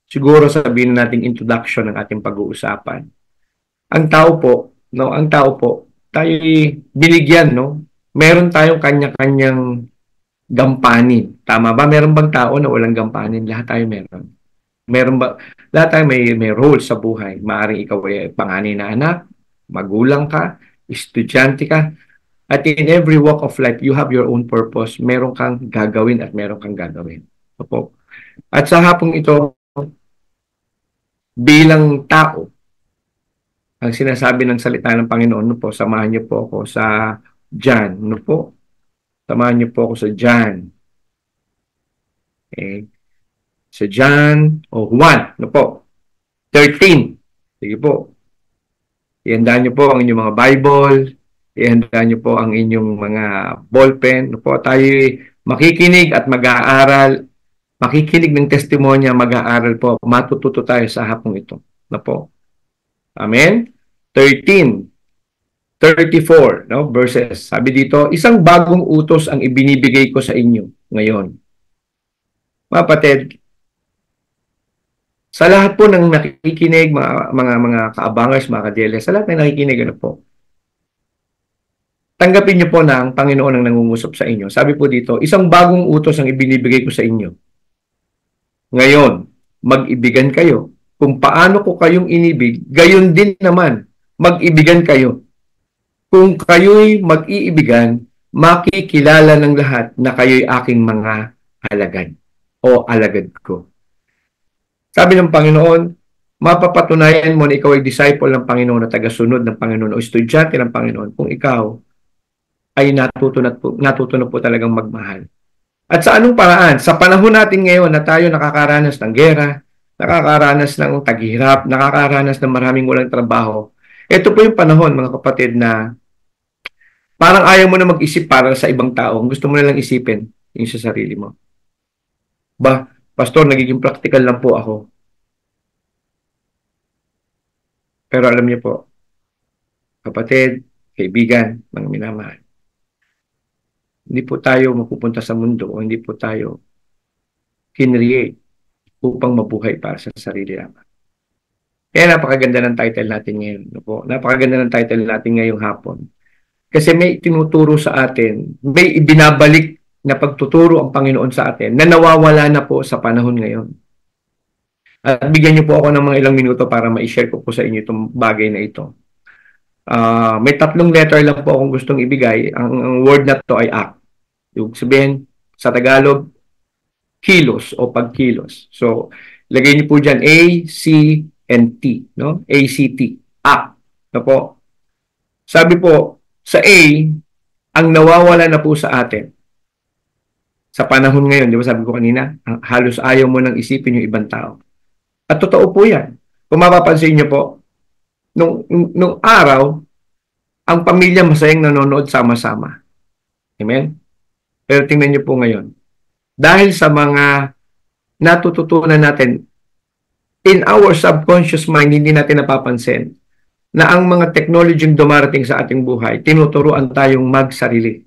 siguro sabihin nating introduction ng ating pag-uusapan. Ang tao po, no, ang tao po, tayo binigyan, no? Meron tayong kanya-kanyang gampanin. Tama ba? Meron bang tao na walang gampanin? Lahat tayo meron. Meron ba? Lahat tayo may role sa buhay. Maaring ikaw ay panganay na anak, magulang ka, estudyante ka, at in every walk of life, you have your own purpose. Meron kang gagawin at meron kang gagawin. Opo. At sa hapong ito, bilang tao, ang sinasabi ng salita ng Panginoon, no po, samahan niyo po ako sa John, no po? Samahan niyo po ako sa John. Okay. Sa John, o Juan, no po? 13. Sige po. Ihandaan niyo po ang inyong mga Bible, ihandaan niyo po ang inyong mga ballpen. No po, tayo makikinig at mag-aaral, makikinig ng testimonya, mag-aaral po, matututo tayo sa hapong ito. No po. Amen? 13, 34, no, verses. Sabi dito, isang bagong utos ang ibinibigay ko sa inyo ngayon. Mga kapatid, sa lahat po ng nakikinig, mga kaabangers, mga kadeles, sa lahat ng nakikinig, ano po, tanggapin niyo po na ang Panginoon ang nangungusap sa inyo. Sabi po dito, isang bagong utos ang ibinibigay ko sa inyo. Ngayon, mag-ibigan kayo. Kung paano ko kayong inibig, gayon din naman, mag-ibigan kayo. Kung kayo'y mag-iibigan, makikilala ng lahat na kayo'y aking mga alagad o alagad ko. Sabi ng Panginoon, mapapatunayan mo na ikaw ay disciple ng Panginoon na tagasunod ng Panginoon o estudyante ng Panginoon kung ikaw ay natuto na po talagang magmahal. At sa anong paraan? Sa panahon natin ngayon na tayo nakakaranas ng gera, nakakaranas ng taghirap, nakakaranas ng maraming walang trabaho, ito po yung panahon, mga kapatid, na parang ayaw mo na mag-isip para sa ibang tao. Gusto mo na lang isipin yung sa sarili mo. Pastor, nagiging practical lang po ako. Pero alam niyo po, kapatid, kaibigan, mga minamahal, hindi po tayo mapupunta sa mundo o hindi po tayo kinreate upang mabuhay para sa sarili naman. Kaya napakaganda ng title natin ngayon. No po? Napakaganda ng title natin ngayong hapon. Kasi may tinuturo sa atin, may ibinabalik na pagtuturo ang Panginoon sa atin na nawawala na po sa panahon ngayon. At bigyan niyo po ako ng mga ilang minuto para ma-share ko po sa inyo itong bagay na ito. May 3 letter lang po akong gustong ibigay. Ang word na to ay act. Yung sabihin sa Tagalog, kilos o pagkilos. So, lagay niyo po dyan A, C, and T. No? ACT. Act. No po? Sabi po, sa A, ang nawawala na po sa atin. Sa panahon ngayon, di ba sabi ko kanina, halos ayaw mo nang isipin yung ibang tao. At totoo po yan. Kung mapapansin niyo po, nung araw, ang pamilya masayang nanonood sama-sama. Amen? Pero tingnan niyo po ngayon. Dahil sa mga natututunan natin, in our subconscious mind, hindi natin napapansin na ang mga technology dumarating sa ating buhay, tinuturuan tayong magsarili.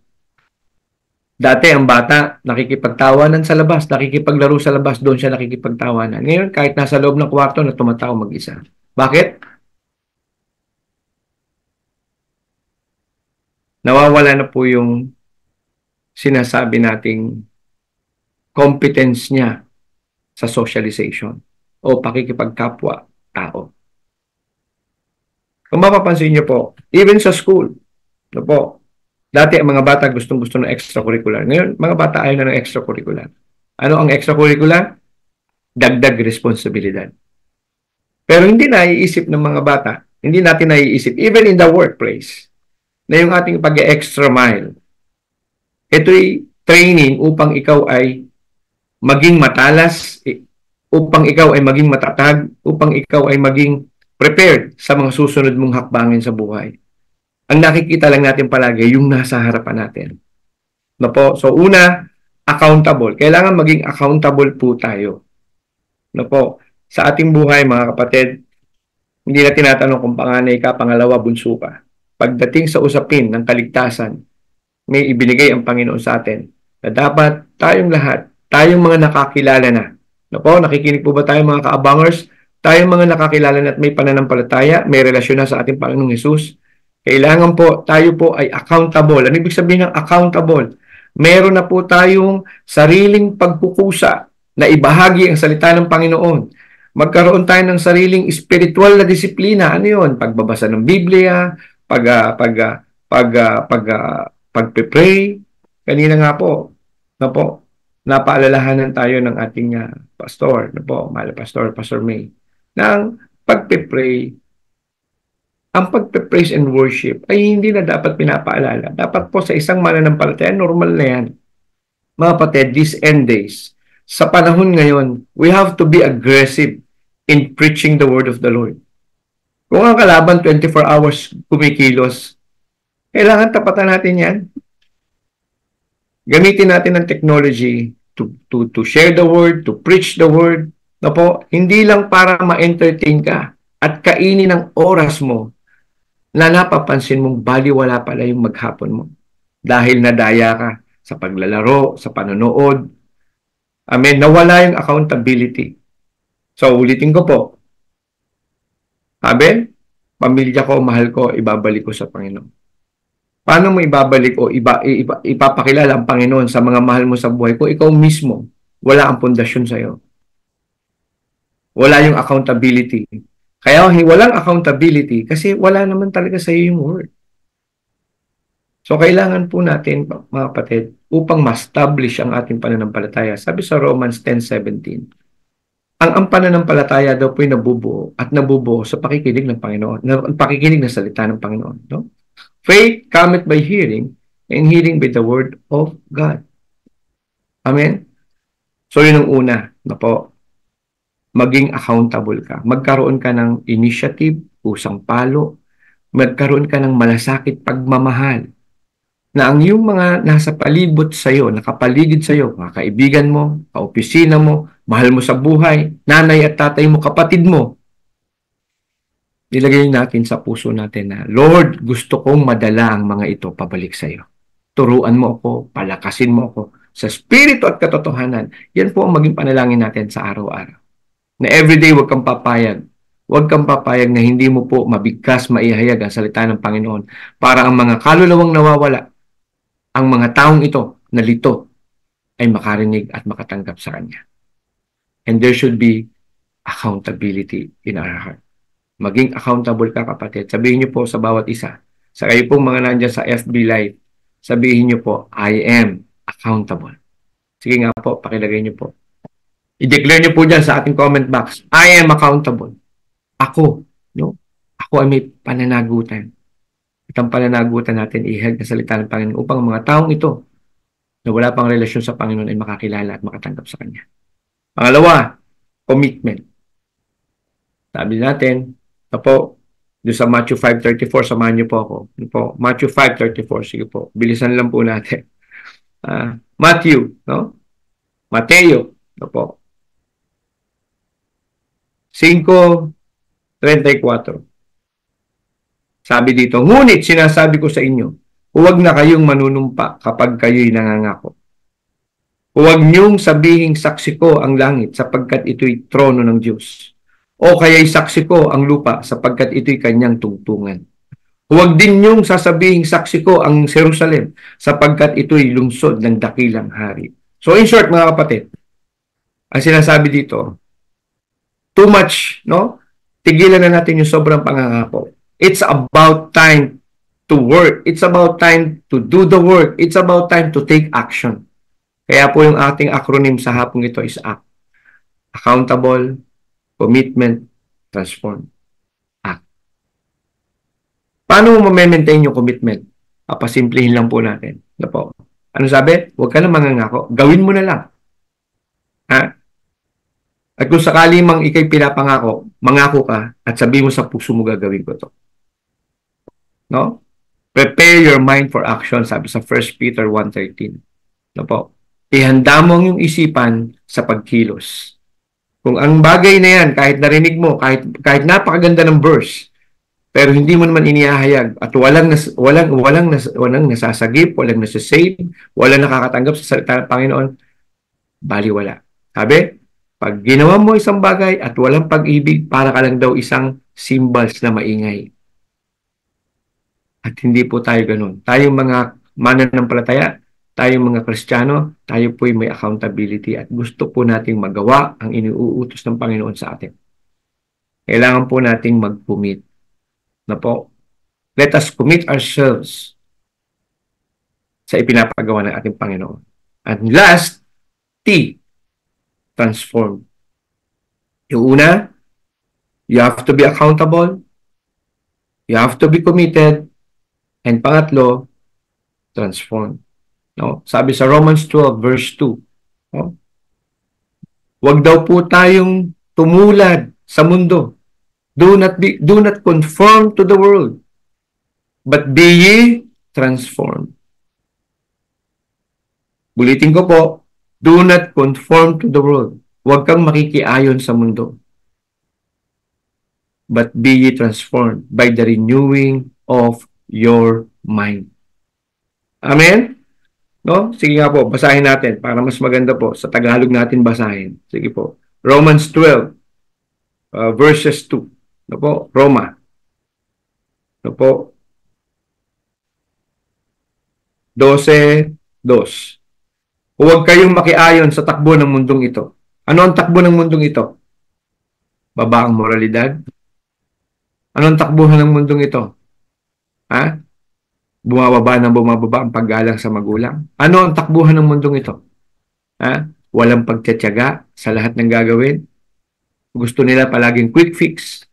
Dati ang bata, nakikipagtawanan sa labas, nakikipaglaro sa labas, doon siya nakikipagtawanan. Ngayon, kahit nasa loob ng kwarto na tumatawa mag-isa. Bakit? Nawawala na po yung sinasabi nating competence niya sa socialization o pakikipagkapwa tao. Kung mapapansin niyo po, even sa school, no po, dati ang mga bata gustong-gusto ng extracurricular. Ngayon, mga bata ayaw na ng extracurricular. Ano ang extracurricular? Dagdag responsibilidad. Pero hindi naiisip ng mga bata, hindi natin naiisip, even in the workplace, na yung ating pag-extra mile, ito'y training upang ikaw ay maging matalas, upang ikaw ay maging matatag, upang ikaw ay maging prepared sa mga susunod mong hakbangin sa buhay. Ang nakikita lang natin palagi, yung nasa harapan natin. No po? So, una, accountable. Kailangan maging accountable po tayo. No po? Sa ating buhay, mga kapatid, hindi na tinatanong kung panganay ka, pangalawa, bunso ka. Pagdating sa usapin ng kaligtasan, may ibinigay ang Panginoon sa atin na dapat tayong lahat, tayong mga nakakilala na Nakikinig po ba tayo mga kaabangers? Tayo mga nakakilala na at may pananampalataya, may relasyon na sa ating Panginoong Hesus. Kailangan po, tayo po ay accountable. Ano ibig sabihin ng accountable? Meron na po tayong sariling pagkukusa na ibahagi ang salita ng Panginoon. Magkaroon tayo ng sariling spiritual na disiplina. Ano yun? Pagbabasa ng Biblia, pagpe-pray. Kanina nga po, napaalalahanan tayo ng ating pastor, mahal Pastor May, ng pagpe-pray. Ang pagpe-praise and worship ay hindi na dapat pinapaalala. Dapat po sa isang mananampalataya, normal na yan. Mga kapatid, these end days, sa panahon ngayon, we have to be aggressive in preaching the word of the Lord. Kung ang kalaban 24 hours kumikilos, kailangan tapatan natin yan. Gamitin natin ang technology to share the word, to preach the word. Hindi lang para ma-entertain ka at kainin ang oras mo na napapansin mong baliwala pala yung maghapon mo. Dahil nadaya ka sa paglalaro, sa panonood. Amen. Nawala yung accountability. So, ulitin ko po. Sabi, pamilya ko, mahal ko, ibabalik ko sa Panginoon. Paano mo ibabalik o ipapakilala ang Panginoon sa mga mahal mo sa buhay kung ikaw mismo wala ang pundasyon sa iyo? Wala yung accountability. Kaya walang accountability kasi wala naman talaga sa iyo yung word. So kailangan po natin, mga kapatid, upang ma-establish ang ating pananampalataya. Sabi sa Romans 10:17, ang pananampalataya daw po ay nabubuo sa pakikinig ng Panginoon, pakikinig ng salita ng Panginoon. No? Faith cometh by hearing, and hearing by the word of God. Amen? So yun ang una, maging accountable ka. Magkaroon ka ng initiative, usang palo, magkaroon ka ng malasakit pagmamahal, na ang yung mga nasa palibot sa'yo, nakapaligid sa'yo, mga kaibigan mo, kaopisina mo, mahal mo sa buhay, nanay at tatay mo, kapatid mo, nilagay natin sa puso natin na, Lord, gusto kong madala ang mga ito pabalik sa iyo. Turuan mo ako, palakasin mo ako sa spirito at katotohanan. Yan po ang maging panalangin natin sa araw-araw. Na everyday huwag kang papayag. Huwag kang papayag na hindi mo po mabigkas, maihayag ang salita ng Panginoon para ang mga kaluluwang nawawala, ang mga taong ito na lito ay makarinig at makatanggap sa Kanya. And there should be accountability in our heart. Maging accountable ka, kapatid. Sabihin niyo po sa bawat isa. Sa kayo pong mga nandyan sa FB Live, sabihin niyo po, I am accountable. Sige nga po, pakilagay niyo po. I-declare niyo po dyan sa ating comment box, I am accountable. Ako, no? Ako ay may pananagutan. At ang pananagutan natin, ihag na salita ng Panginoon upang mga taong ito na wala pang relasyon sa Panginoon ay makakilala at makatanggap sa Kanya. Pangalawa, commitment. Sabi natin, doon sa Matthew 5:34, samahan niyo po ako. Matthew 5:34, sige po. Bilisan lang po natin. Matthew, no? Mateo, 5:34. Sabi dito, ngunit sinasabi ko sa inyo, huwag na kayong manunumpa kapag kayo'y nangangako. Huwag niyong sabihing saksi ko ang langit sapagkat ito'y trono ng Diyos. O kaya'y saksi ko ang lupa sapagkat ito'y kanyang tungtungan. Huwag din niyong sasabihing saksi ko ang Jerusalem sapagkat ito'y lungsod ng dakilang hari. So in short, mga kapatid, ang sinasabi dito, too much, no? Tigilan na natin yung sobrang pangangako. It's about time to work. It's about time to do the work. It's about time to take action. Kaya po yung ating acronym sa hapong ito is ACT. Accountable, commitment, transform. Act. Paano mo ma-maintain yung commitment? Papasimplihin lang po natin. Ano sabi? Huwag ka na mangangako. Gawin mo na lang. Ha? At kung sakali mang ikay pinapangako, mangako ka at sabi mo sa puso mo gagawin ko to. No? Prepare your mind for action, sabi sa 1 Peter 1:13. Ihanda mo ang iyong isipan sa pagkilos. Kung ang bagay na yan, kahit narinig mo, kahit napakaganda ng verse, pero hindi mo naman inihahayag at walang nasasagip, walang nasasave, walang nakakatanggap sa salita ng Panginoon, baliwala. Sabi, Pag ginawa mo isang bagay at walang pag-ibig, para ka lang daw isang symbols na maingay. At hindi po tayo ganun. Tayong mga mananampalataya, tayong mga Kristiyano, tayo po'y may accountability at gusto po nating magawa ang iniuutos ng Panginoon sa atin. Kailangan po nating mag-commit na po. Let us commit ourselves sa ipinapagawa ng ating Panginoon. And last, T, transform. Yung una, you have to be accountable, you have to be committed, and pangatlo, transform. No? Sabi sa Romans 12 verse 2, no? Huwag daw po tayong tumulad sa mundo. Do not conform to the world, but be ye transformed. Bulitin ko po, do not conform to the world. Huwag kang makikiayon sa mundo. But be ye transformed by the renewing of your mind. Amen? No? Sige nga po, basahin natin para mas maganda po. Sa Tagalog natin basahin. Sige po. Romans 12, verses 2. No po? Roma. No po? 12:2. Huwag kayong makiayon sa takbo ng mundong ito. Ano ang takbo ng mundong ito? Babaang moralidad? Ano ang takbuhan ng mundong ito? Ha? Bumababa ang paggalang sa magulang. Ano ang takbuhan ng mundong ito? Ha? Walang pagtitiyaga sa lahat ng gagawin. Gusto nila palaging quick fix.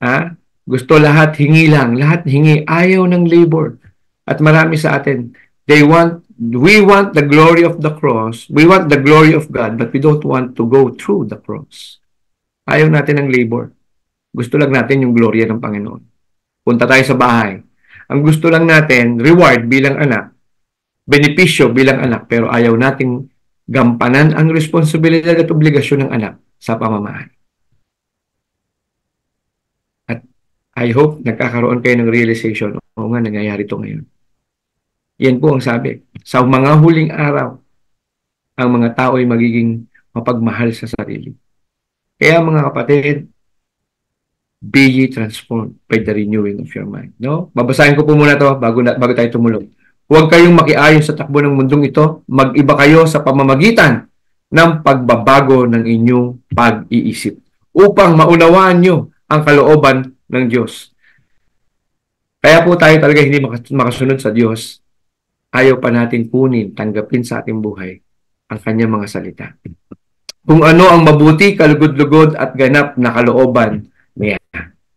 Ha? Gusto lahat hingi lang. Lahat hingi. Ayaw ng labor. At marami sa atin, we want the glory of the cross. We want the glory of God, but we don't want to go through the cross. Ayaw natin ng labor. Gusto lang natin yung gloria ng Panginoon. Punta tayo sa bahay. Ang gusto lang natin, reward bilang anak, benepisyo bilang anak, pero ayaw nating gampanan ang responsibilidad at obligasyon ng anak sa pamamahay. At I hope nagkakaroon kayo ng realization, oo nga, nangyayari ito ngayon. Yan po ang sabi. Sa mga huling araw, ang mga tao ay magiging mapagmahal sa sarili. Kaya mga kapatid, be ye transformed by the renewing of your mind. No? Babasahin ko po muna ito bago tayo tumulong. Huwag kayong makiayon sa takbo ng mundong ito. Mag-iba kayo sa pamamagitan ng pagbabago ng inyong pag-iisip upang maunawaan nyo ang kalooban ng Diyos. Kaya po tayo talaga hindi makasunod sa Diyos. Ayaw pa natin kunin, tanggapin sa ating buhay ang kanyang mga salita. Kung ano ang mabuti, kalugod-lugod at ganap na kalooban niya.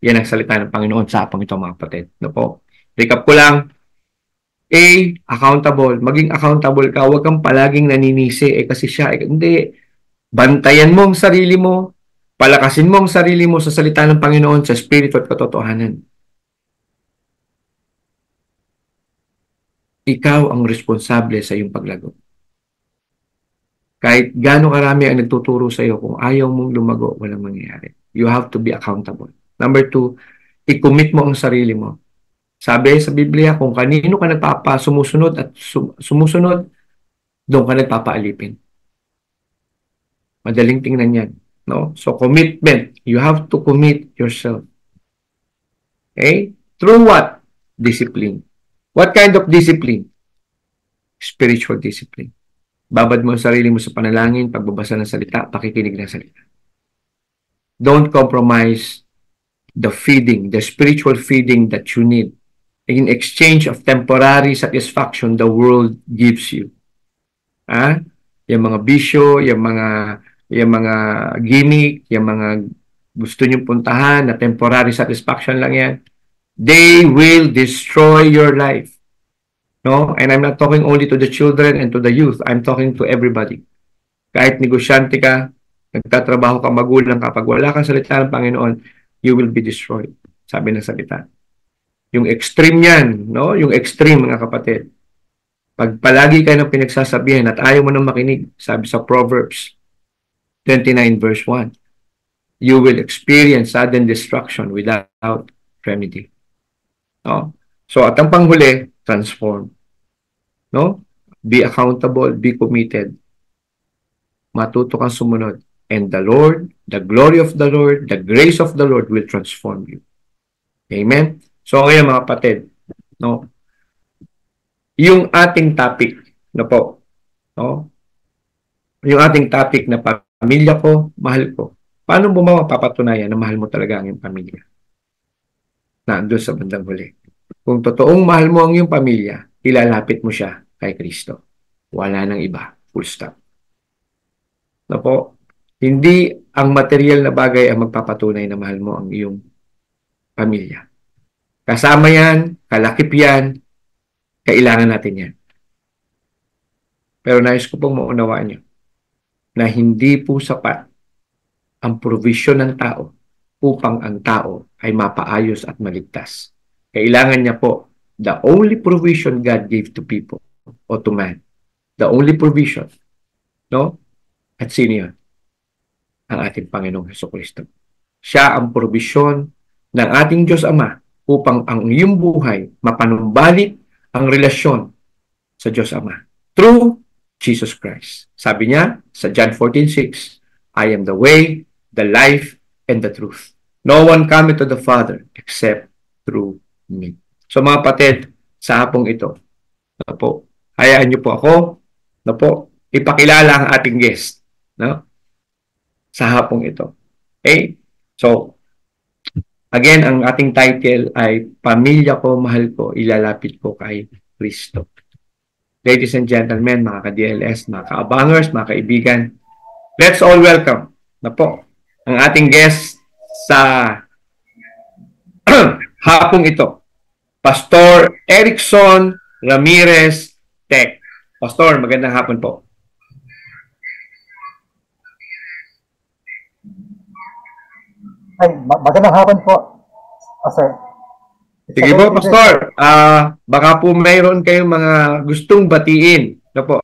Yan ang salita ng Panginoon sa apang ito, mga kapatid. No po? Recap ko lang. A, accountable. Maging accountable ka. Huwag kang palaging naninisi. Kasi siya, hindi. Bantayan mo ang sarili mo. Palakasin mo ang sarili mo sa salita ng Panginoon, sa Espiritu at katotohanan. Ikaw ang responsable sa iyong paglago. Kahit gaano karami ang nagtuturo sa iyo, kung ayaw mong lumago, walang mangyayari. You have to be accountable. Number 2, i-commit mo ang sarili mo. Sabi sa Biblia, kung kanino ka sumusunod at sumusunod, doon ka nagpapaalipin. Madaling tingnan yan. No? So, commitment. You have to commit yourself. Okay? Through what? Discipline. What kind of discipline? Spiritual discipline. Babad mo ang sarili mo sa panalangin, pagbabasa ng salita, pakikinig ng salita. Don't compromise the feeding, the spiritual feeding that you need in exchange of temporary satisfaction the world gives you. Yung mga bisyo, yung mga gimmick, yung mga gusto nyo puntahan na temporary satisfaction lang yan, they will destroy your life. No? And I'm not talking only to the children and to the youth. I'm talking to everybody. Kahit negosyante ka, nagtatrabaho ka, magulang ka, pag wala kang salita ng Panginoon, you will be destroyed. Sabi ng salita. Yung extreme yan, no? Yung extreme, mga kapatid. Pag palagi ka ng pinagsasabihan at ayaw mo nang makinig, sabi sa Proverbs 29 verse 1, you will experience sudden destruction without remedy. No? So, at ang panghuli, transform. No? Be accountable, be committed. Matuto kang sumunod. and the Lord, the glory of the Lord, the grace of the Lord will transform you. Amen? So ngayon mga kapatid, no? Yung ating topic, no po, no? Yung ating topic na pamilya ko, mahal ko. Paano mo mapapatunayan na mahal mo talaga ang iyong pamilya? Nandun sa bandang huli. Kung totoong mahal mo ang iyong pamilya, ilalapit mo siya kay Kristo. Wala nang iba. Full stop. No po? Hindi ang material na bagay ang magpapatunay na mahal mo ang iyong pamilya. Kasama yan, kalakip yan, kailangan natin yan. Pero nais ko pong maunawaan nyo na hindi po sapat ang provision ng tao upang ang tao ay mapaayos at maligtas. Kailangan niya po, the only provision God gave to people o to man, the only provision, no? At sino yun? Ang ating Panginoong Hesukristo. Siya ang provision ng ating Diyos Ama upang ang iyong buhay mapanumbalik ang relasyon sa Diyos Ama through Jesus Christ. Sabi niya sa John 14:6, I am the way, the life, and the truth. No one cometh to the Father except through me. So mga kapatid, sa hapong ito, na po, hayaan niyo po ako, na po, ipakilala ang ating guest, no? Sa hapong ito. Okay? So, again, ang ating title ay Pamilya ko, mahal ko, ilalapit ko kay Kristo. Ladies and gentlemen, mga ka-DLS, mga ka-abangers, mga kaibigan, let's all welcome na po ang ating guest sa hapong ito, Pastor Erickson Ramirez Tech. Pastor, magandang hapon po. Ay, magandang hapon po, sir. Sige po, Pastor. Baka po mayroon kayong mga gustong batiin. Ano po?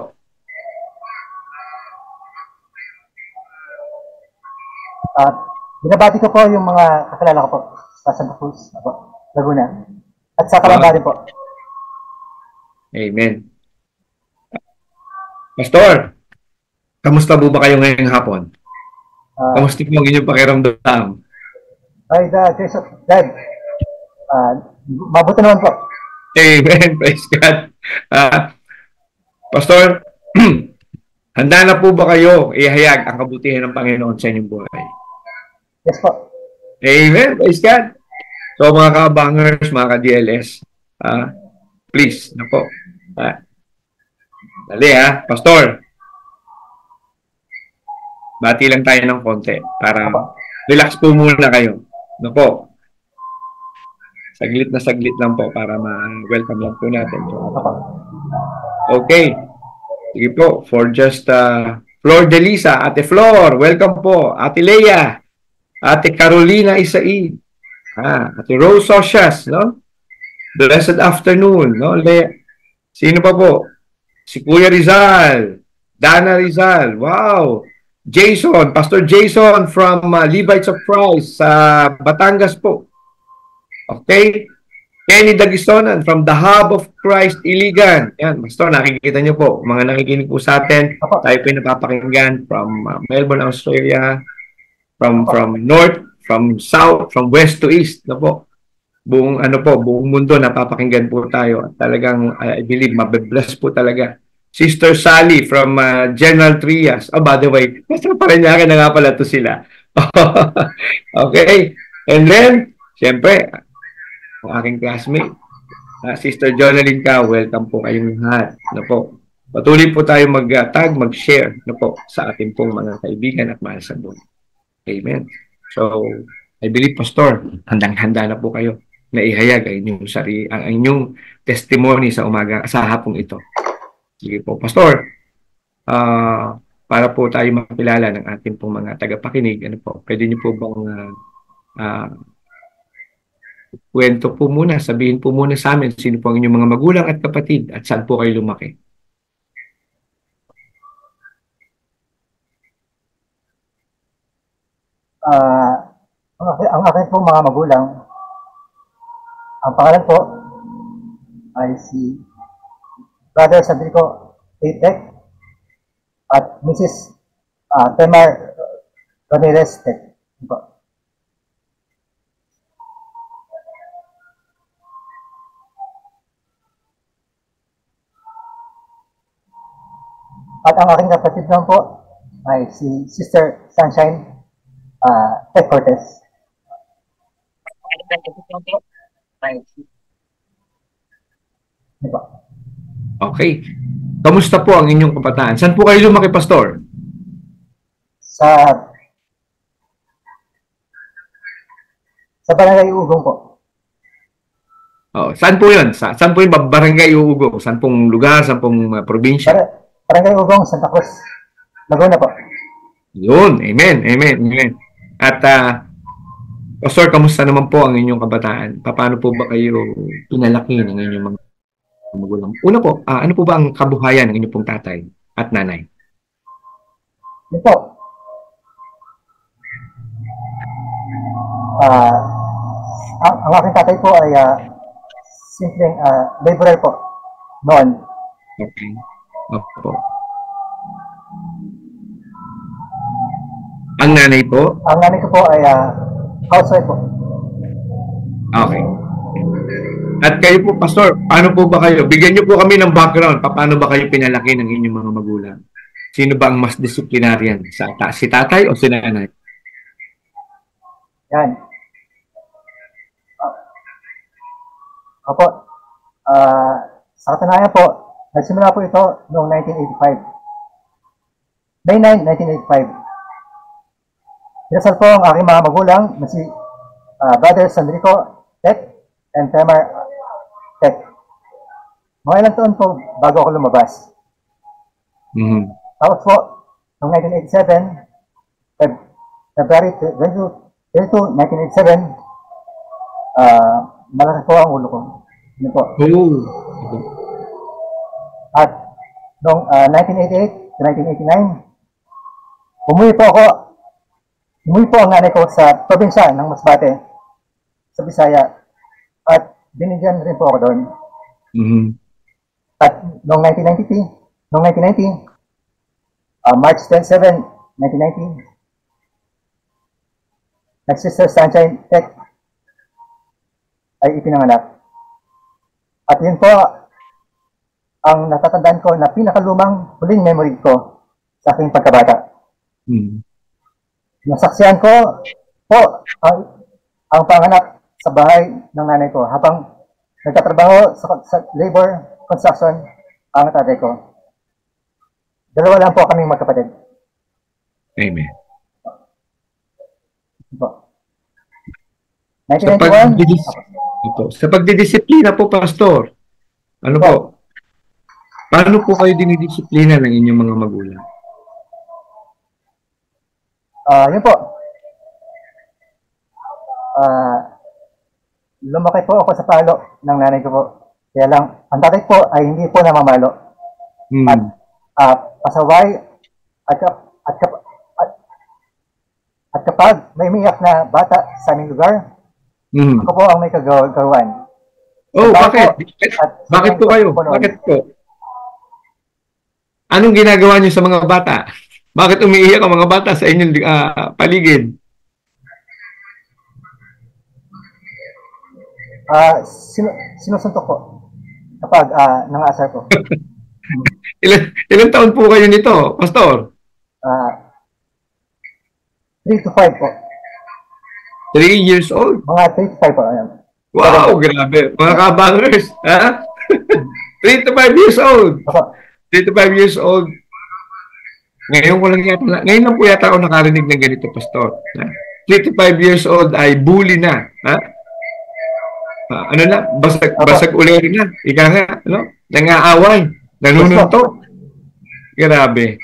Binabati ko po yung mga kakilala ko po sa Santa Cruz, Laguna. At sa Kalamba rin po. Amen. Pastor, kamusta po ba kayo ngayong hapon? Kamusta po ang inyong pakiramdam? By the grace of God, mabuti naman po. Amen. Praise God. Pastor, handa na po ba kayo ihayag ang kabutihan ng Panginoon sa inyong buhay? Yes po. Amen. Praise God. So mga ka-abangers, mga ka-DLS, please, na po. Dali Pastor. Bati lang tayo ng konti para relax po muna kayo. No po. Saglit lang po para ma-welcome lang po natin. Okay. Sige po. For just Flor Delisa, Ate Flor, welcome po. Ate Leia, Ate Carolina Isai, Ate Rose Socias, no? Blessed afternoon, no? Sino pa po? Si Kuya Rizal, Dana Rizal, wow! Jason, Pastor Jason from Levites of Christ sa Batangas po. Okay? Kenny Dagistonan from the Hub of Christ, Iligan. Yan, Pastor, nakikita niyo po. Mga nakikinig po sa atin. Tayo po yung napapakinggan from Melbourne, Australia, from North, from South, from West to East. No po. Buong mundo napapakinggan po tayo. Talagang, I believe, mabibless po talaga. Sister Sally from General Trias. Oh, by the way, nasa Parañaque na nga pala ito sila. Okay. And then, siyempre, ang aking classmate, Sister Jonalyn Ka, welcome po kayong lahat. No po. Patuloy po tayo mag-tag, mag-share no po, sa ating pong mga kaibigan at mahal sa buhay. Amen. So, I believe, Pastor, handang-handa na po kayo na ihayag ang inyong testimony sa hapong ito. Sige po, Pastor. Para po tayo makilala ng ating pong mga tagapakinig, ano po, pwede niyo po bang kwento po muna, sabihin po muna sa amin sino po ang inyong mga magulang at kapatid at saan po kayo lumaki? Ang aking po mga magulang, ang pangalan po ay si Brother Sandrico Tech at Mrs. Temar Ramirez Tech. Po. At ang aking kapatid lang po ay si Sister Sunshine Tech Cortez. Po. Okay. Kamusta po ang inyong kabataan? Saan po kayo lumaki, Pastor? Sa Barangay Ugong po. Oh, saan po yun? Saan po yung Barangay Ugong? Saan pong lugar? Saan pong probinsya? Barangay Ugong, Santa Cruz. Laguna po. Yun. Amen. Amen. Amen. At, Pastor, kamusta naman po ang inyong kabataan? Paano po ba kayo pinalaki ng inyong mga magulang? Una po, ano po ba ang kabuhayan ng inyong pong tatay at nanay? Yun po. Ang aking tatay po ay simpleng laborer po noon. Okay. Opo. Ang nanay po? Ang nanay ko po ay housewife po. Okay. At kayo po, Pastor, paano po ba kayo? Bigyan niyo po kami ng background. Paano ba kayo pinalaki ng inyong mga magulang? Sino ba ang mas disciplinarian? Si tatay o si nanay? Yan. Opo. Sa katunayan po, nagsimula po ito noong 1985. May 9, 1985. Pinasal po ang aking mga magulang na si Brother Sandrico Tech and Temar Tech. Mga ilang taon po bago ako lumabas. Mm-hmm. Tapos po, noong 1987, February 22, 1987, malaki po ang ulo ko. Ano po? At noong 1988 to 1989, umuwi po ang nanay ko sa probinsya ng Masbate, sa Bisaya, at binigyan rin po ako doon. Mm-hmm. At noong 1990, March 27, 1990, nag-Sister Sunshine Tech ay ipinanganak. At yun po ang natatandaan ko na pinakalumang huling memory ko sa aking pagkabata. Mm-hmm. Nasaksihan ko po ang panganak sa bahay ng nanay ko habang nagtatrabaho sa labor construction ang tatay ko. Dalawa lang po kaming magkapatid. Amen. Po. 1991. Sa pagdidisiplina po, Pastor, ano po? Paano po kayo dinidisiplina ng inyong mga magulang? Yun po. Lumaki po ako sa palo ng nanay ko po. Kaya lang, ang tatay po ay hindi po namamalo. At pasaway at kapag may umiyak na bata sa aming lugar, ako po ang may kagawan. Oh, bakit? Bakit po kayo? Bakit po? Anong ginagawa niyo sa mga bata? Bakit umiiyak ang mga bata sa inyong paligid? Sinusuntok po kapag nangasar po. Ilan taon po kayo nito, Pastor? 3 to 5 po. 3 years old? Mga 3 to 5 po. Ayan. Wow, grabe. Mga kabangers. 3 to 5 years old. 3 to 5 years old. Ngayon lang po yata ako nakarinig ng ganito, Pastor. 3 to 5 years old ay bully na. Ano na? Basag uleri na. Ika nga, ano? Nangaaway. Nanununtok. Grabe.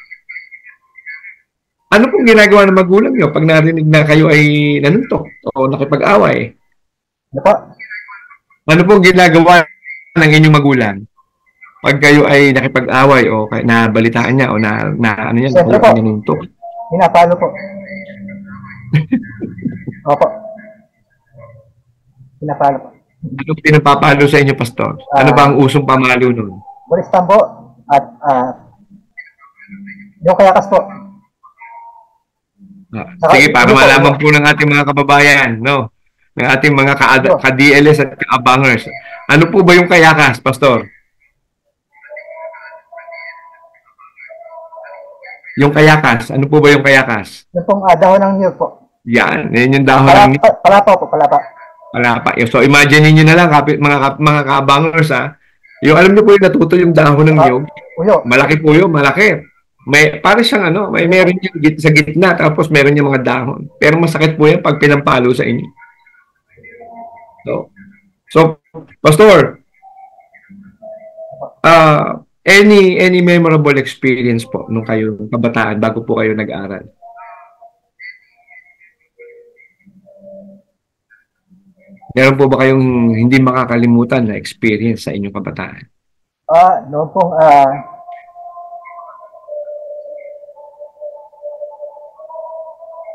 Ano pong ginagawa ng magulang nyo pag narinig na kayo ay nanuntok o nakipag-away? Ano po? Ano pong ginagawa ng inyong magulang pag kayo ay nakipag-away o nabalitaan niya o ano niya, nanuntok? Pinapalo po. Opo. Pinapalo po. Ano pinapapalo sa inyo, Pastor? Ano ba ang usong pamalo nun? Bulis tambo at yung kayakas po. Saka, Sige, para uyo po, uyo. malaman po ng ating mga kababayan, no? Ng ating mga Uyo. ka-DLS at ka-abangers. Ano po ba yung kayakas, Pastor? Yung kayakas, ano po ba yung kayakas? Yung pong dahon ng niyog po. Yan yung dahon ng Palapa po, palapa. palapa. So imagine niyo na lang mga ka-abangers ha. Yung alam niyo po yung natuto yung dahon ng Saka, niyog. uyo. Malaki po yun, malaki. May para siyang ano, may meron yung sa gitna tapos meron yung mga dahon. Pero masakit po yan pag pinampalo sa inyo. So Pastor, any memorable experience po nung kayo kabataan bago po kayo nag-aral? Meron po ba kayong hindi makakalimutan na experience sa inyong kabataan? Noon pong,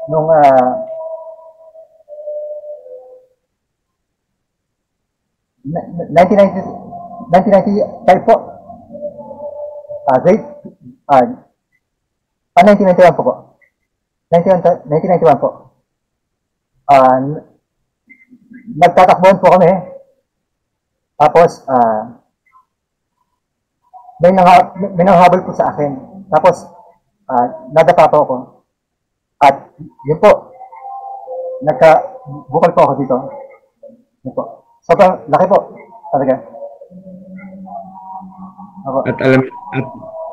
nung, 1995 po, grade, 1991 po. 1991 po. Nagtatakbuhan po kami. Tapos, may nanghabol po sa akin. Tapos, nadapa po ako. At yun po, nagka-bukal po ako dito. Yun po. Sobrang laki po, talaga. Ako.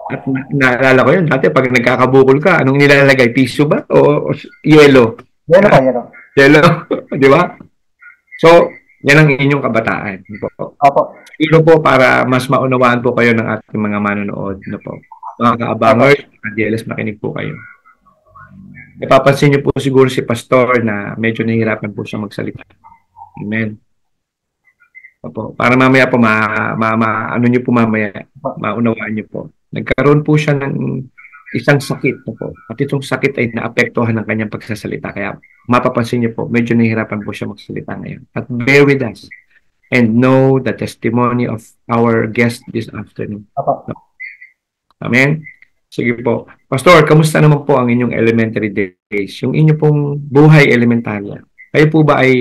At naalala ko yun, dati pag nagkakabukol ka, anong nilalagay? Piso ba? O yelo? Yelo pa, yelo. Yelo, di ba? So, yan ang inyong kabataan. Opo. Siguro po para mas maunawaan po kayo ng ating mga manonood. No po. Mga ka-abangers, mga DLS, makinig po kayo. Napapansin niyo po siguro si Pastor na medyo nahihirapan po siya magsalita. Amen. Opo. Para mamaya po, ano niyo po mamaya, maunawaan niyo po. Nagkaroon po siya ng isang sakit po. At itong sakit ay naapektuhan ng kanyang pagsasalita. Kaya mapapansin niyo po, medyo nahihirapan po siya magsalita ngayon. But bear with us and know the testimony of our guest this afternoon. Amen? Sige po. Pastor, kamusta naman po ang inyong elementary days? Yung inyo pong buhay elementarya. Kayo po ba ay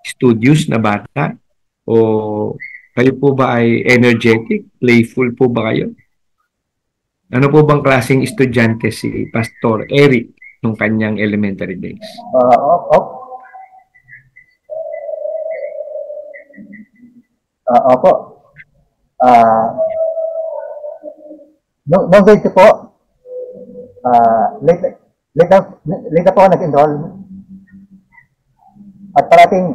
studious na bata? O kayo po ba ay energetic? Playful po ba kayo? Ano po bang klaseng estudyante si Pastor Eric nung kanyang elementary days? Opo. No grade po, late na po ako nag-enroll. At parating,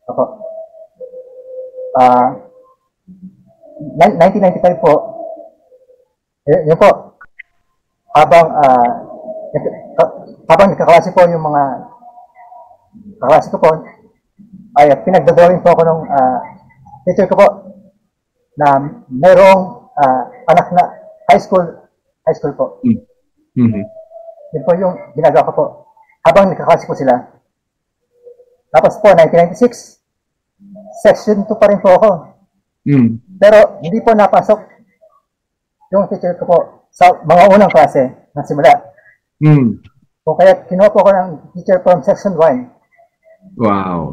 opo, 1995 po, yun po, habang nagkaklase po yung mga kaklase ko po, ay pinagdodrawing po ako ng teacher ko po na mayroong anak na high school po. Mm-hmm. Yun po yung ginagawa ko po habang nagkaklase po sila. Tapos po, 1996, section 2 pa rin po ako. Pero hindi po napasok yung teacher ko po sa mga unang klase ng simula. So kaya kinuha po ako ng teacher from section 1. Wow.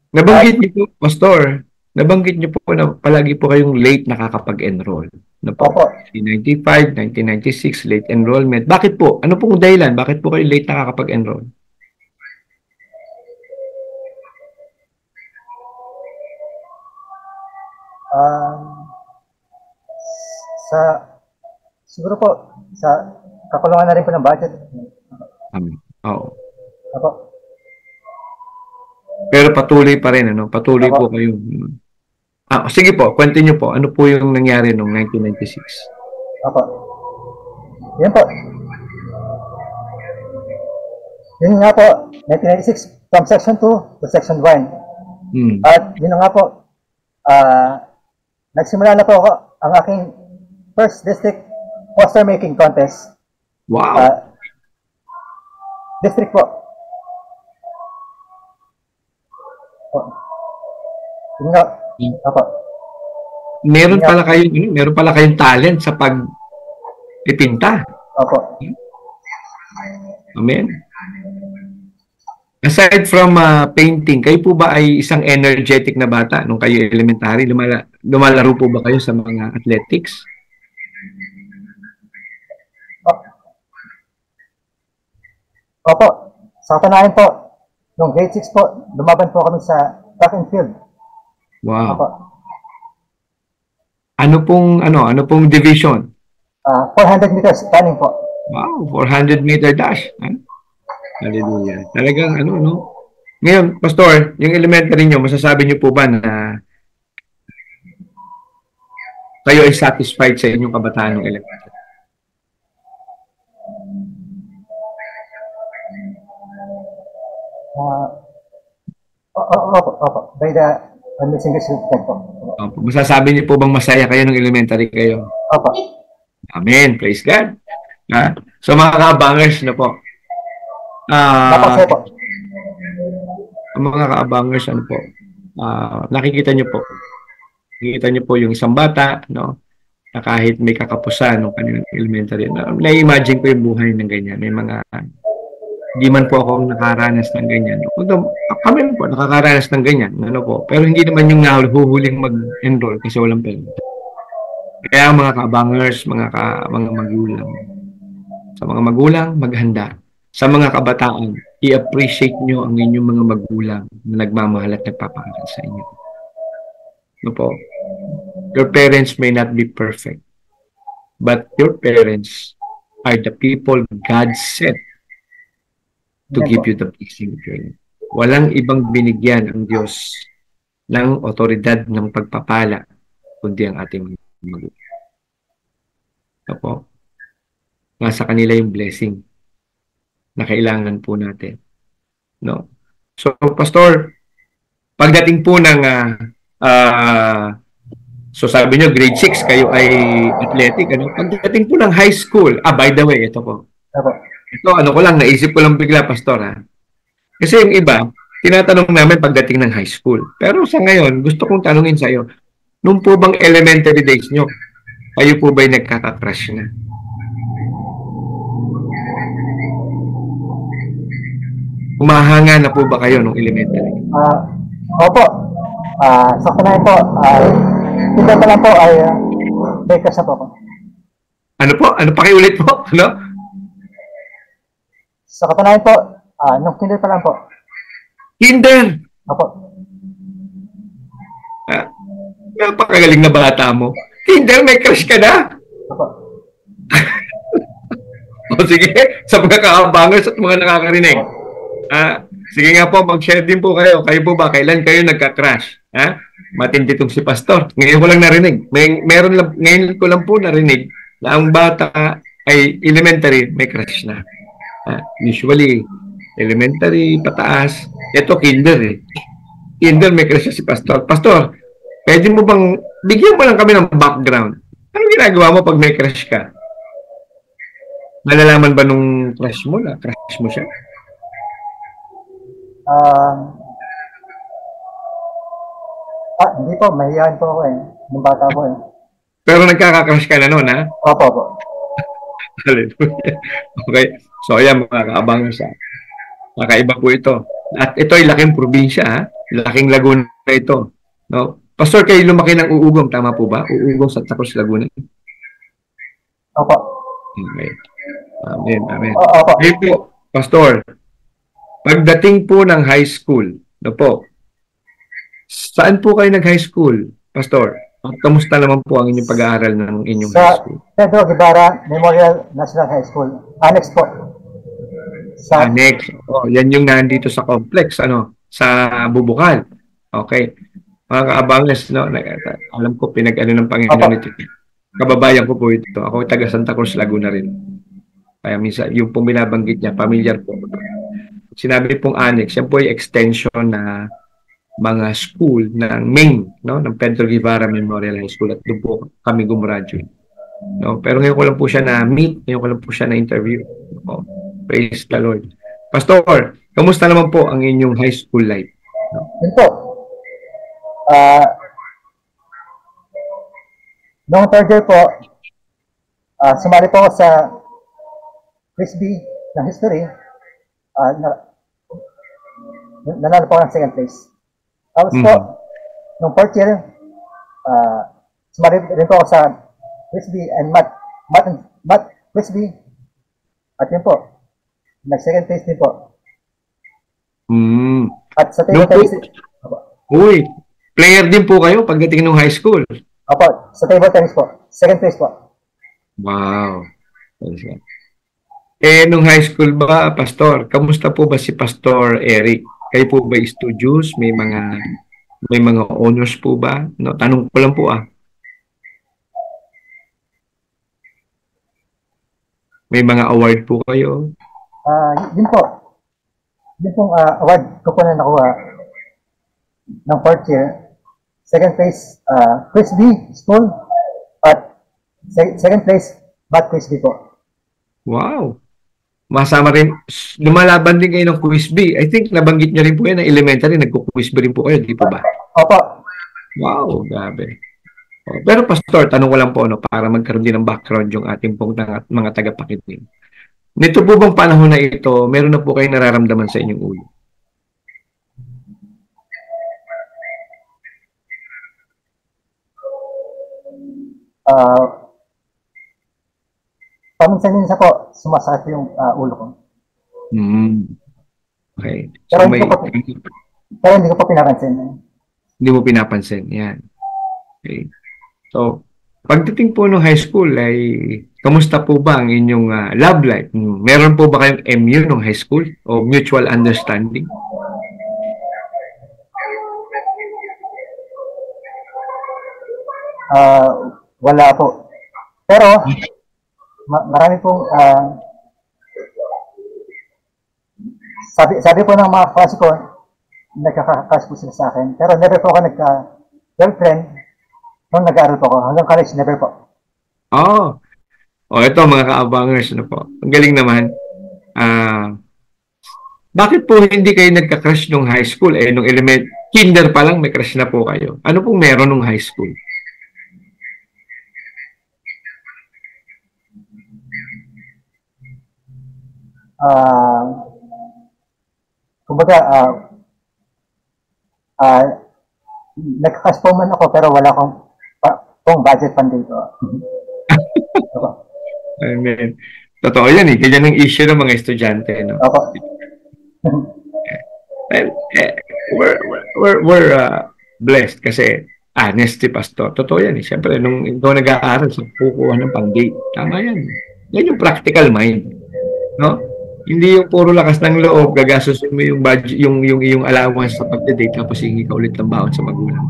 Nabanggit niyo po, Pastor, nabanggit niyo po na palagi po kayong late nakakapag-enroll. No po? Opo. 1995, 1996, late enrollment. Bakit po? Ano pong dahilan? Bakit po kayo late nakakapag-enroll? Siguro po, sa kakulungan na rin po ng budget. Oo. Opo. Pero patuloy pa rin, ano? Patuloy po kayo. Sige po, continue po. Ano po yung nangyari noong 1996? Opo. Yan po. Yun nga po, 1996, from section 2 to section 1. At yun nga po, nagsimula na po ako ang aking first district poster making contest. Wow! District po. Yun nga. Opo. Meron pala kayong talent sa ipinta. Opo. Amen. Aside from painting, kayo po ba ay isang energetic na bata nung kayo elementary? Lumalaro po ba kayo sa mga athletics? Opo. Sa katunayan po, nung grade 6 po, lumaban po kami sa track and field. Wow. Opo. Ano pong division? 400 meters running po. Wow, 400 meter dash. Hallelujah. Talagang no? Ngayon, Pastor, yung elementary nyo, masasabi nyo po ba na kayo ay satisfied sa inyong kabataan ng elementary? Opo. By the missing certificate po. Opo. Masasabi niyo po bang masaya kayo ng elementary kayo? Opo. Amen. Praise God. So mga kaabangers na po. Napasaya po. Mga kaabangers, nakikita niyo po. Nakikita niyo po yung isang bata, no? Na kahit may kakapusan ng kanilang elementary, na-imagine ko yung buhay ng ganyan. May mga, hindi man po ako nakaranas ng ganyan. Kami po, nakakaranas ng ganyan. Pero hindi naman yung nahuhuling mag-enroll kasi walang pera. Kaya mga kaabangers, mga magulang, sa mga magulang, maghanda. Sa mga kabataan, i-appreciate nyo ang inyong mga magulang na nagmamahal at nagpapakaral sa inyo. Your parents may not be perfect, but your parents are the people God sent to give you the blessing of your life. Walang ibang binigyan ang Diyos ng otoridad ng pagpapala kundi ang ating magulang. Nasa kanila yung blessing na kailangan po natin. No? So, Pastor, pagdating po ng so sabi nyo, grade 6, kayo ay athletic. Pagdating po ng high school, by the way, ito po. Ito, naisip ko lang bigla, Pastor, ha? Kasi yung iba, tinatanong namin pagdating ng high school. Pero sa ngayon, gusto kong tanungin sa iyo, nung po bang elementary days nyo, kayo po ba'y nagkaka-crush na? Umahanga na po ba kayo nung elementary? Opo. Sa katunayan po, hindi pa lang po ay may crush na po ako. Ano po? Ano pakiulit po? Ano? Sa katunayan po, nung kinder pa lang po. Kinder? Opo. Napakagaling na bata mo. Kinder, may crush ka na? Opo. O sige, sa mga kaabangers at mga nakakarinig. Sige nga po, mag-share din po kayo. Kayo po ba, kailan kayo nagka-crush? Matindi itong si Pastor. Ngayon ko lang narinig. Ngayon ko lang po narinig na ang bata ay elementary, may crush na. Usually, elementary, pataas. Ito, kinder eh. Kinder, may crush si Pastor. Pastor, pwede mo bang, bigyan mo lang kami ng background. Ano ginagawa mo pag may crush ka? Malalaman ba nung crush mo na crush mo siya? Hindi po, mahihayin po ako nung bata po Pero nagkaka-crush ka na noon, ha? Opo. Hallelujah. Okay. So, ayan mga kaabangers, kakaiba po ito. At ito ay laking probinsya, ha? Laking Laguna ito. No? Pastor, kayo lumaki ng Uugong, tama po ba? Uugong sa Tacos, Laguna. Opo. Okay. Amen. Opo. Ngayon po, Pastor, pagdating po ng high school, saan po kayo nag-high school, Pastor? At kamusta naman po ang inyong pag-aaral ng inyong high school? Sa Pedro Guevara Memorial National High School. Annex po. Annex. Yan yung nandito sa complex, sa Bubukal. Okay. Mga kaabangers, alam ko pinag-ano ng Panginoon ito. Kababayan ko po ito. Ako taga Santa Cruz, Laguna rin. Kaya minsan, yung pong binabanggit niya, familiar po. Sinabi pong annex, yan po ay extension na mga school ng main, ng Pedro Guevara Memorial High School at doon po kami gumraduate. Pero ngayon ko lang po siya na-meet, ngayon ko lang po siya na-interview. Praise the Lord. Pastor, kamusta naman po ang inyong high school life? Yun po. Noong third year po, Sumali po ako sa Frisbee ng history. Uh, na, nanalo po ako ng second place. Tapos po, nung fourth year, sumali rin po ako sa Frisbee and math Frisbee. At yun po, nag-second place din po. At sa table tennis, uy, player din po kayo pagdating ng high school. Opo, sa table tennis po. Second place po. Wow. Nung high school ba, Pastor, kamusta po ba si Pastor Eric? Kayo po ba studios? May mga honors po ba? No, tanong ko lang po May mga award po kayo? Yun po. Yun pong award ko po na nakuha ng fourth year. Second place, Frisbee School. At second place, Math Frisbee po. Wow. Masama rin, lumalaban din kayo ng Frisbee. I think nabanggit niya rin po yan na elementary, nagku-Frisbee rin po kayo, di po ba? Opo. Wow, grabe. Pero Pastor, tanong ko lang po, para magkaroon din ng background yung ating pong mga tagapakinig. Nito po bang panahon na ito, meron na po kayong nararamdaman sa inyong ulo? Paminsan-minsan po, sumasakit yung ulo ko. Okay. So, pero hindi ko po pinapansin. Hindi mo pinapansin, yan. Okay. So, pagdating po ng high school, ay kamusta po ba ang inyong love life? Meron po ba kayong MU ng high school o mutual understanding? Wala po. Pero, marami pong sabi po ng mga klase ko, nagkakakas po sila sa akin. Pero never po ako nagka-girlfriend nung nag-aaral po ako. Hanggang college, never po. Ito mga ka-abangers na po. Ang galing naman. Bakit po hindi kayo nagka-crush nung high school? Nung kinder pa lang may crush na po kayo. Ano pong meron nung high school? Kumbaga, nagka-crush po man ako pero wala akong budget pan dito. Amen. Totoo yan Kaya ng issue ng mga estudyante. No? We're blessed kasi honest si Pastor. Totoo yan Siyempre, nung ikaw nag-aaral sa kukuha ng pang-date, tama yan. Yan yung practical mind. No? Hindi yung puro lakas ng loob, gagastusin mo yung budget, yung allowance sa pag-date tapos hingi ka ulit ng baon sa magulang.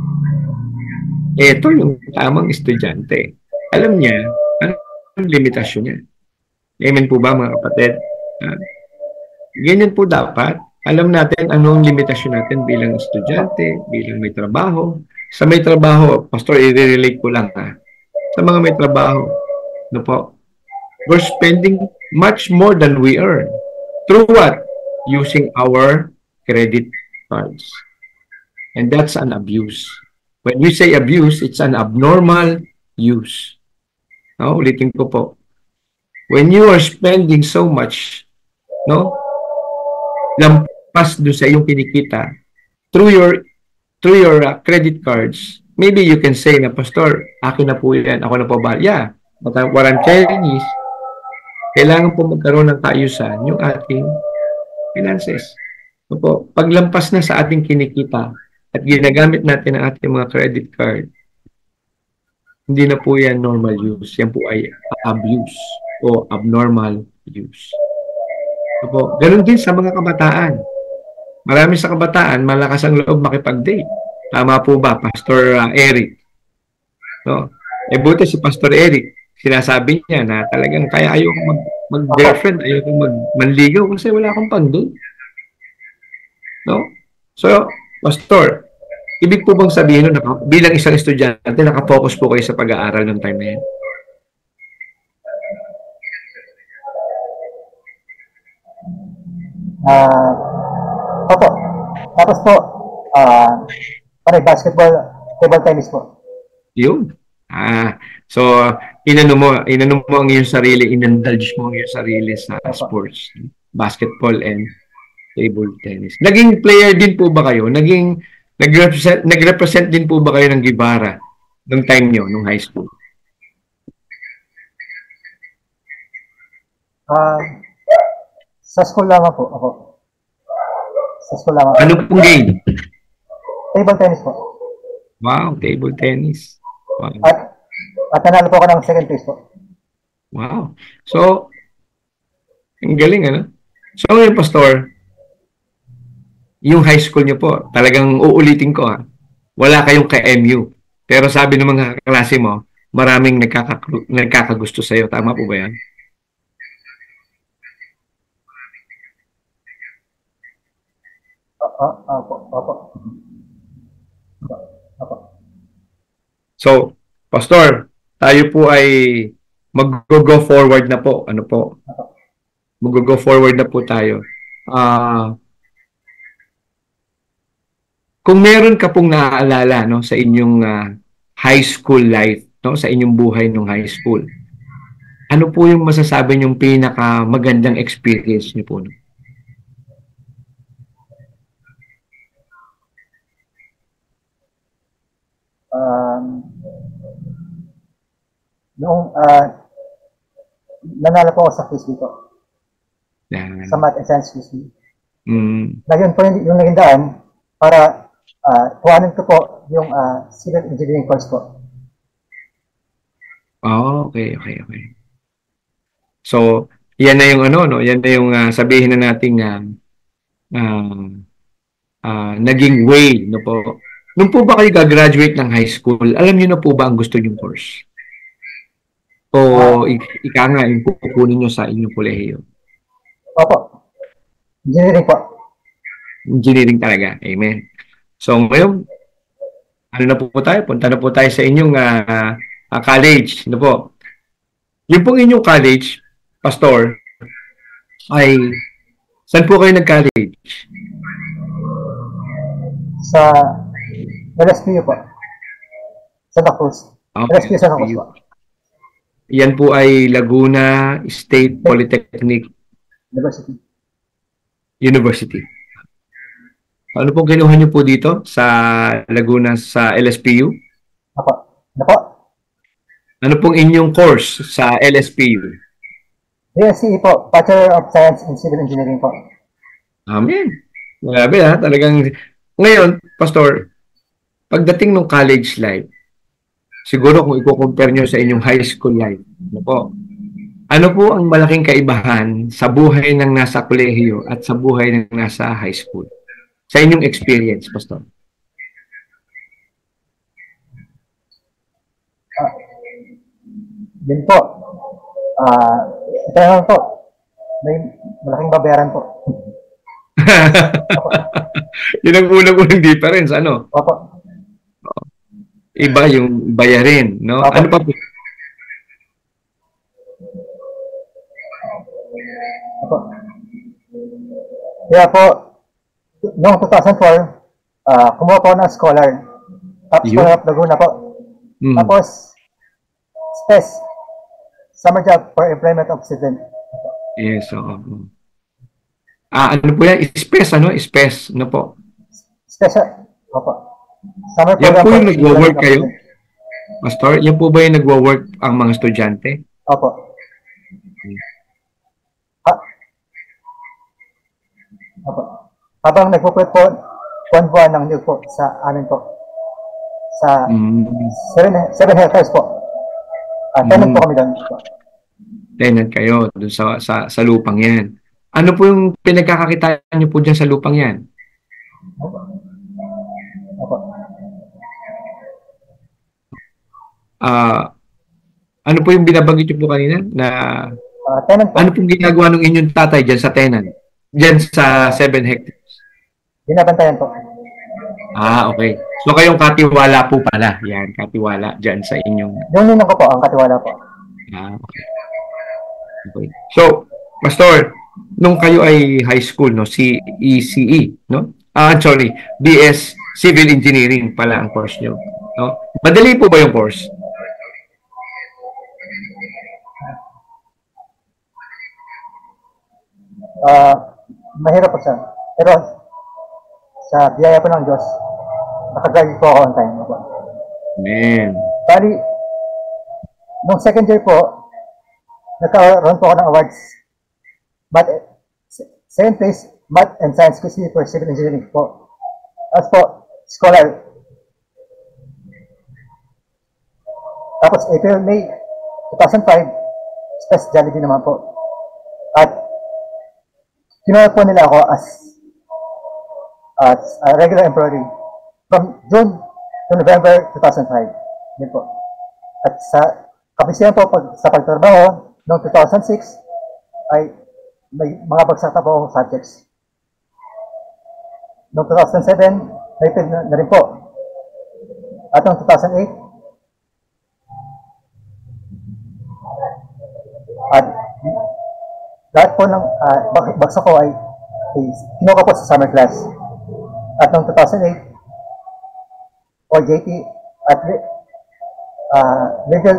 Ito yung tamang estudyante. Alam niya, ano ang limitasyon niya. Amen po ba mga kapatid? Ganyan po dapat. Alam natin anong limitasyon natin bilang estudyante, bilang may trabaho. Sa may trabaho, Pastor, i-relate ko lang Sa mga may trabaho, no po, we're spending much more than we earn. Through what? Using our credit cards. And that's an abuse. When we say abuse, it's an abnormal use. Ulitin ko po. When you are spending so much, lampas doon sa iyong kinikita, through your credit cards, maybe you can say na, Pastor, akin na po yan, ako na po ba? Yeah, but what I'm telling is, kailangan po magkaroon ng kaayusan yung ating finances. Paglampas na sa ating kinikita at ginagamit natin ang ating mga credit card, hindi na po yan normal use. Yan po ay abuse o abnormal use. Ganun din sa mga kabataan. Marami sa kabataan, malakas ang loob makipag-date. Tama po ba, Pastor Eric? Buti si Pastor Eric, sinasabi niya na talagang kaya ayoko mag-girlfriend, ayoko manligaw kasi wala akong pang-date. So, Pastor, ibig po bang sabihin na bilang isang estudyante, nakafocus po kayo sa pag-aaral ng time na yan? Opo. Tapos po, basketball, table tennis po. Yun. So inano mo ang iyong sarili, inindulge mo ang iyong sarili sa sports, basketball and table tennis. Naging player din po ba kayo? Nagrepresent din po ba kayo ng Gibara nung time nyo, nung high school? Sa school lamang po ako. Sa school lamang. Ano pong game? Table tennis po. Wow, table tennis. Wow. At nanalo po ako ng second place po. Wow. So, ang galing, ano? So, ngayon, Pastor, yung high school nyo po, talagang uulitin ko, ha? Wala kayong ka-MU. Pero sabi ng mga klase mo, maraming nagkakagusto sa'yo. Tama po ba yan? Opo. So, Pastor, tayo po ay mag-go forward na po. Ano po? Mag-go forward na po tayo. Kung meron ka pong naaalala, no, sa inyong high school life, no, sa inyong buhay nung high school, ano po yung masasabi niyong pinaka magandang experience niyo po? No? Noong nanalo po ako sa quiz dito. Sa Math and Science quiz. Ngayon po yung naging daan para kuhanin ko po yung civil engineering course po. Oh, okay. So, yan na yung ano, no? Yan na yung sabihin na nating naging way, no po. Nung po ba kayo gagraduate ng high school, alam niyo na po ba ang gusto niyong course? O ika nga yung kukunin niyo sa inyong kolehiyo? Opo. Engineering po. Engineering talaga. Amen. So ngayon, ano na po tayo? Punta na po tayo sa inyong college. Ano po? Yung pong inyong college, Pastor, ay saan po kayo nag-college? Sa LSPU po. Santa Cruz. LSPU Santa Cruz po. Yan po ay Laguna State Polytechnic University. Ano po kinuha niyo po dito sa Laguna sa LSPU? Ano po? Ano pong inyong course sa LSPU? BSc po, Bachelor of Science in Civil Engineering po. Amen. Grabe ha, talagang ngayon, Pastor, pagdating ng college life, siguro kung i-compare nyo sa inyong high school life, ano po ang malaking kaibahan sa buhay ng nasa kolehiyo at sa buhay ng nasa high school? Sa inyong experience, Pastor? Yun po. Ito naman po. May malaking babayaran po. Yun ang unang difference, ano? Opo. Iba yung bayarin, no? Opo. Ano pa po? Opo. Kaya po, noong 2004, kumuha po ng scholar. Top scholar of Laguna po. Tapos, SPES, Summer Job for Employment of Student. Yes, oo. Ano po yan? SPES, ano? SPES, ano po? SPES, opo. Summer yan program po yung nagwo-work kayo? Pastor, yan po ba yung nagwo-work ang mga estudyante? Opo. Opo. Habang nagpo-put po, buwan-buwan ng new po sa amin po. Sa 7 hectares po. Tenant po kami doon. Tenant kayo doon sa lupang yan. Ano po yung pinagkakakitaan niyo po dyan sa lupang yan? Opo. Opo. Ano po yung binabanggit niyo po kanina? Na, tenant po. ano pong ginagawa ng inyong tatay dyan sa tenant? Dyan sa 7 hectares? Binabantayan po. Okay. So kayong katiwala po pala. Yan, katiwala dyan sa inyong... Yung ninong ko po, ang katiwala po. Okay. So, Pastor, nung kayo ay high school, no, CECE, no? Sorry, BS Civil Engineering pala ang course nyo. No? Madali po ba yung course? Mahirap po siya. Pero sa biyaya po ng Diyos, nakagraduate po ako on time. Opo. Amen. Bali, nung second year po, nagkaroon po ako ng awards. But, same place, Math and Science Quiz for Civil Engineering po. Tapos po, scholar. Tapos, April, May 2005, Space Jollibee naman po. At, kinuha po nila ako as a regular employee from June to November 2005. Yun po. At sa kabisihan po sa pagtrabaho noong 2006 ay may mga bagsak na po akong subjects. Noong 2007, may fail na rin po. At noong 2008, at lahat po ng bagsak ko ay kinuha po sa summer class. At noong 2008, OJT at Legal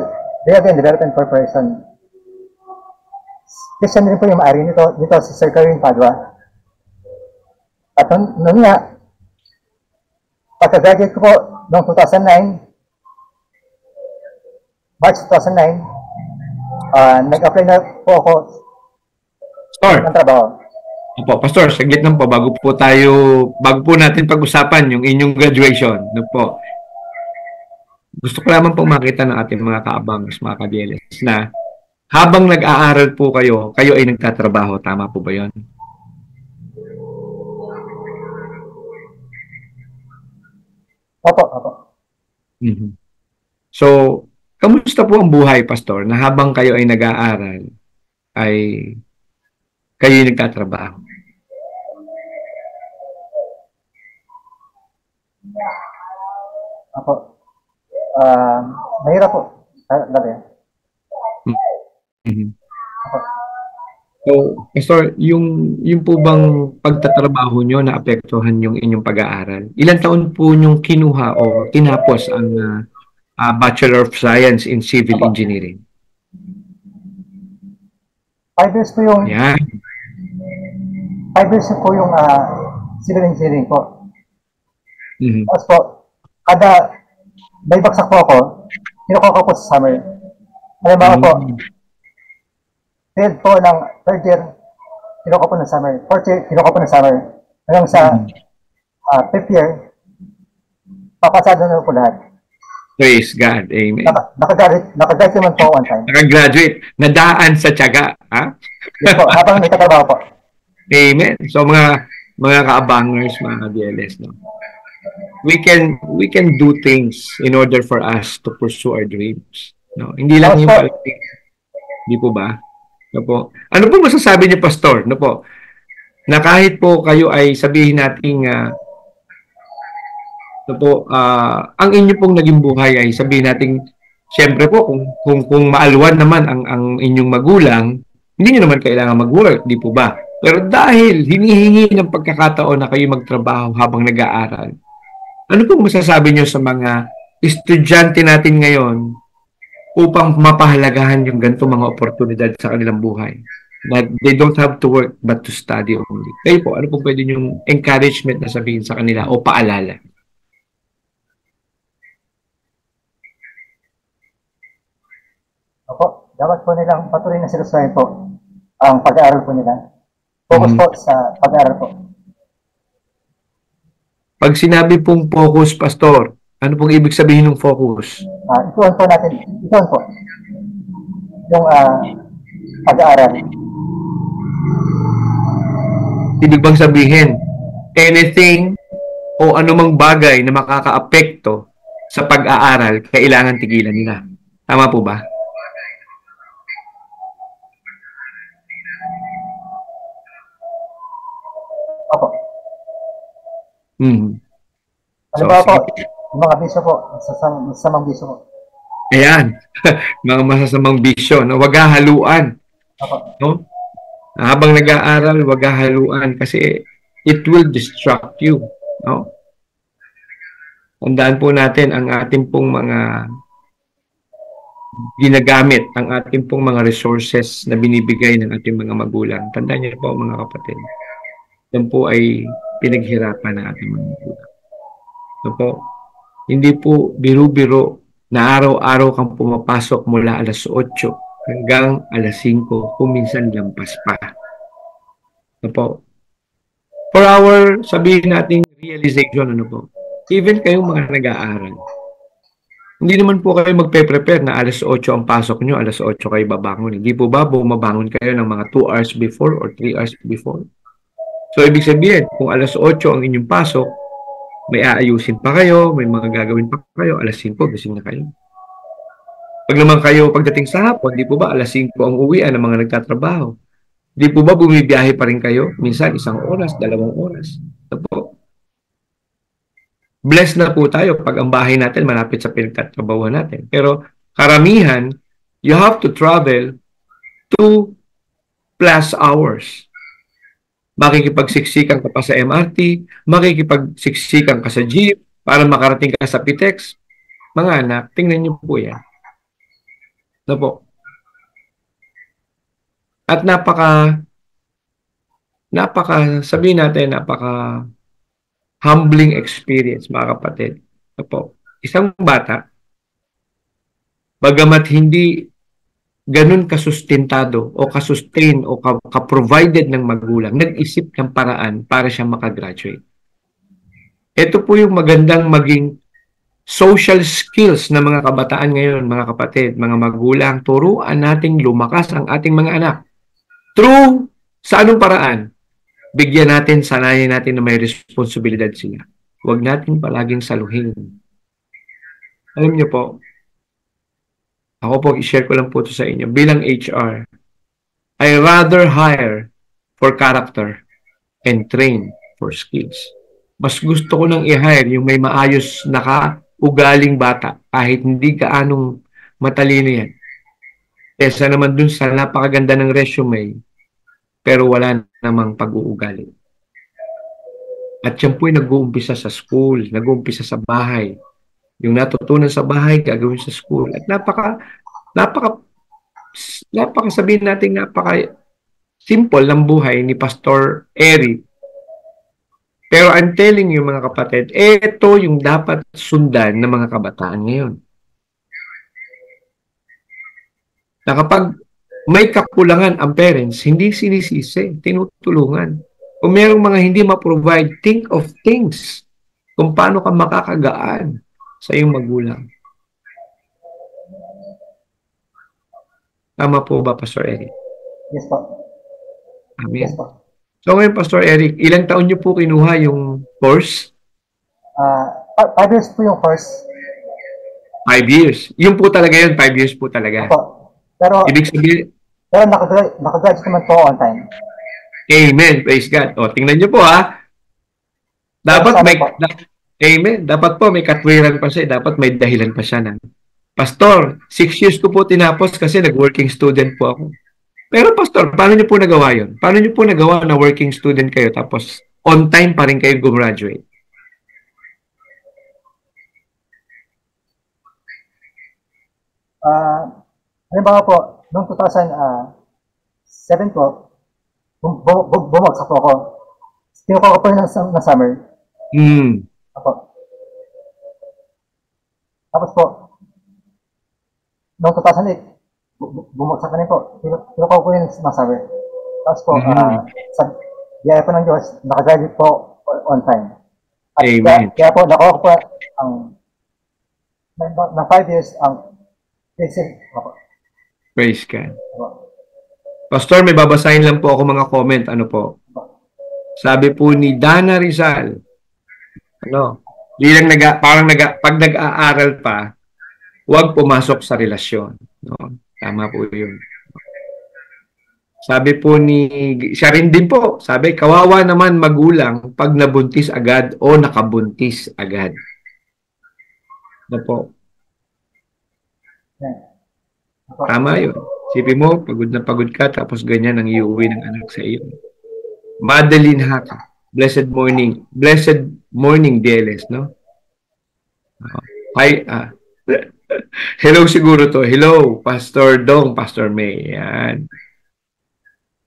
and Development Corporation. Christian din po yung maari nito si Sir Karin Padua. At noon nga, pagka-graduate ko po noong 2009, March 2009, nag-apply na po ako ng trabaho. Opo, Pastor, saglit lang po bago po natin pag-usapan yung inyong graduation. No po. Gusto ko lamang pong makita ng ating mga kaabangers, mga ka-DLS, na habang nag-aaral po kayo ay nagtatrabaho. Tama po ba yun? Opo. Mm-hmm. So, kamusta po ang buhay, Pastor, na habang kayo ay nag-aaral, ay kayo ay nagtatrabaho? Opo. Mahirap po. Dati. Mm-hmm. So, Pastor, yung po bang pagtatrabaho nyo na apektuhan yung inyong pag-aaral? Ilang taon po nyong kinuha o tinapos ang Bachelor of Science in Civil Engineering? 5 years po yung... Yeah. 5 years po yung Civil Engineering po. Mm-hmm. Tapos po, kada may bagsak po ako, kinukuha ko po sa summer. Halimbawa po, failed po ng third year, kinukuha po ng summer. Fourth year, kinukuha po ng summer. Hanggang sa fifth year, papasado na po lahat. Praise God. Amen. Nakagraduate naman po one time. Nakagraduate. Nadaan sa tiyaga. Ha? Yes po, habang may katrabaho po. Amen. So mga kaabangers, mga DLS, no? We can do things in order for us to pursue our dreams. No? Hindi lang yung politics. Hindi po ba? No po. Ano po masasabi niyo, Pastor? No po. Na kahit po kayo ay sabihin nating ang inyo pong naging buhay ay sabihin nating siyempre po kung maalwan naman ang inyong magulang, hindi niyo naman kailangan mag-work, di po ba? Pero dahil hinihingi ng pagkakataon na kayo magtrabaho habang nag-aaral, ano pong masasabi niyo sa mga estudyante natin ngayon upang mapahalagahan yung ganito mga oportunidad sa kanilang buhay? That they don't have to work but to study only. Kayo po, ano pong pwede niyong encouragement na sabihin sa kanila o paalala? Opo, dapat po nilang patuloy na sinusuwain po ang pag-aaral po nila. Focus po sa pag-aaral po. Pag sinabi pong focus, Pastor, ano pong ibig sabihin ng focus? Ituon po natin, ituon po yung pag-aaral. Ibig bang sabihin, anything o anumang bagay na makakaapekto sa pag-aaral, kailangan tigilan nila. Tama po ba? Opo. Halimbawa po, mga bisyo po, masasamang bisyo po. Ayan, mga masasamang bisyo, no? Wag haluan. No? Habang nag-aaral, wag haluan kasi it will distract you. No? Tandaan po natin ang ating pong mga ginagamit ang ating pong mga resources na binibigay ng ating mga magulang. Tandaan niyo po mga kapatid, yan po ay pinaghirapan ng ating mga magulang. So po, hindi po biro-biro na araw-araw kang pumapasok mula alas 8 hanggang alas 5, kung minsan lampas pa. So po, for our, sabihin natin, realization, ano po, even kayong mga nag-aaral, hindi naman po kayo magpe-prepare na alas 8 ang pasok nyo, alas 8 kayo babangon. Hindi po ba bumabangon kayo ng mga 2 hours before or 3 hours before? So, ibig sabihin, kung alas 8 ang inyong pasok, may aayusin pa kayo, may mga gagawin pa kayo, alas 5, gising na kayo. Pag naman kayo pagdating sa hapon, di po ba alas 5 ang uwian ng mga nagtatrabaho? Di po ba bumibiyahe pa rin kayo? Minsan, 1 oras, 2 oras. So po, blessed na po tayo pag ang bahay natin malapit sa pinagtatrabahuan natin. Pero karamihan, you have to travel 2+ hours. Makikipagsiksikan ka pa sa MRT, makikipagsiksikan ka sa jeep para makarating ka sa PTEX. Mga anak, tingnan niyo po yan. Ano po? At sabihin natin, humbling experience, mga kapatid. Ano po? Isang bata, bagamat hindi ganun kasustentado o kasustain o ka-provided ng magulang, nag-isip ng paraan para siya makagraduate. Ito po yung magandang maging social skills ng mga kabataan ngayon, mga kapatid, mga magulang. Turuan nating lumakas ang ating mga anak. True, sa anong paraan? Bigyan natin, sanayin natin na may responsibilidad sila. Huwag natin palaging saluhin. Alam niyo po, ako po, i-share ko lang po ito sa inyo. Bilang HR, I rather hire for character and train for skills. Mas gusto ko nang i-hire yung may maayos na ugaling bata, kahit hindi kaanong matalino yan. Kesa naman dun sa napakaganda ng resume, pero wala namang pag-uugali. At yan po yung nag-uumpisa sa school, nag-uumpisa sa bahay. Yung natutunan sa bahay, gagawin sa school. At sabihin natin, simple ng buhay ni Pastor Eric. Pero I'm telling you, mga kapatid, ito yung dapat sundan ng mga kabataan ngayon. Na kapag may kakulangan ang parents, hindi sinisisi, tinutulungan. Kung mayroong mga hindi ma-provide, think of things kung paano ka makakagaan sa iyong magulang. Tama po ba, Pastor Eric? Yes po. Amen. Yes po. So ngayon, Pastor Eric, ilang taon niyo po kinuha yung course? 5 years po yung course. 5 years. Yung po talaga yun, 5 years po talaga. Opo. Pero, ibig sabihin, nakagraduate naman po on time. Amen. Praise God. O, tingnan niyo po ha. Dapat may, amen. Dapat po may katwiran pa siya. Dapat may dahilan pa siya na. Pastor, 6 years ko po tinapos kasi nag-working student po ako. Pero Pastor, paano niyo po nagawa yun? Paano niyo po nagawa na working student kayo tapos on time pa rin kayo gumraduate? Halimbawa po, noong 2007 po, bumagsak po ako. Kinukuha ko po yun ng summer. Apo. Tapos po, noong 2008, bumagsak na rin po. Kinukuha ko yun ng summer. Tapos po, sa biyaya po ng Diyos, nakagraduate po on time. At kaya po, nakuha ko po ng 5 years ang basic. Praise God. Pastor, may babasahin lang po ako mga comment. Ano po? Sabi po ni Dana Rizal, pag nag-aaral pa, huwag pumasok sa relasyon. No? Tama po yun. Sabi po siya rin din po, sabi, kawawa naman magulang pag nabuntis agad o nakabuntis agad. Ano po? Tama yun. Sipin mo, pagod na pagod ka, tapos ganyan ang iuwi ng anak sa iyo. Madeline Haka, blessed morning DLS, no? Hello siguro to. Hello, Pastor Dong, Pastor May. Yan.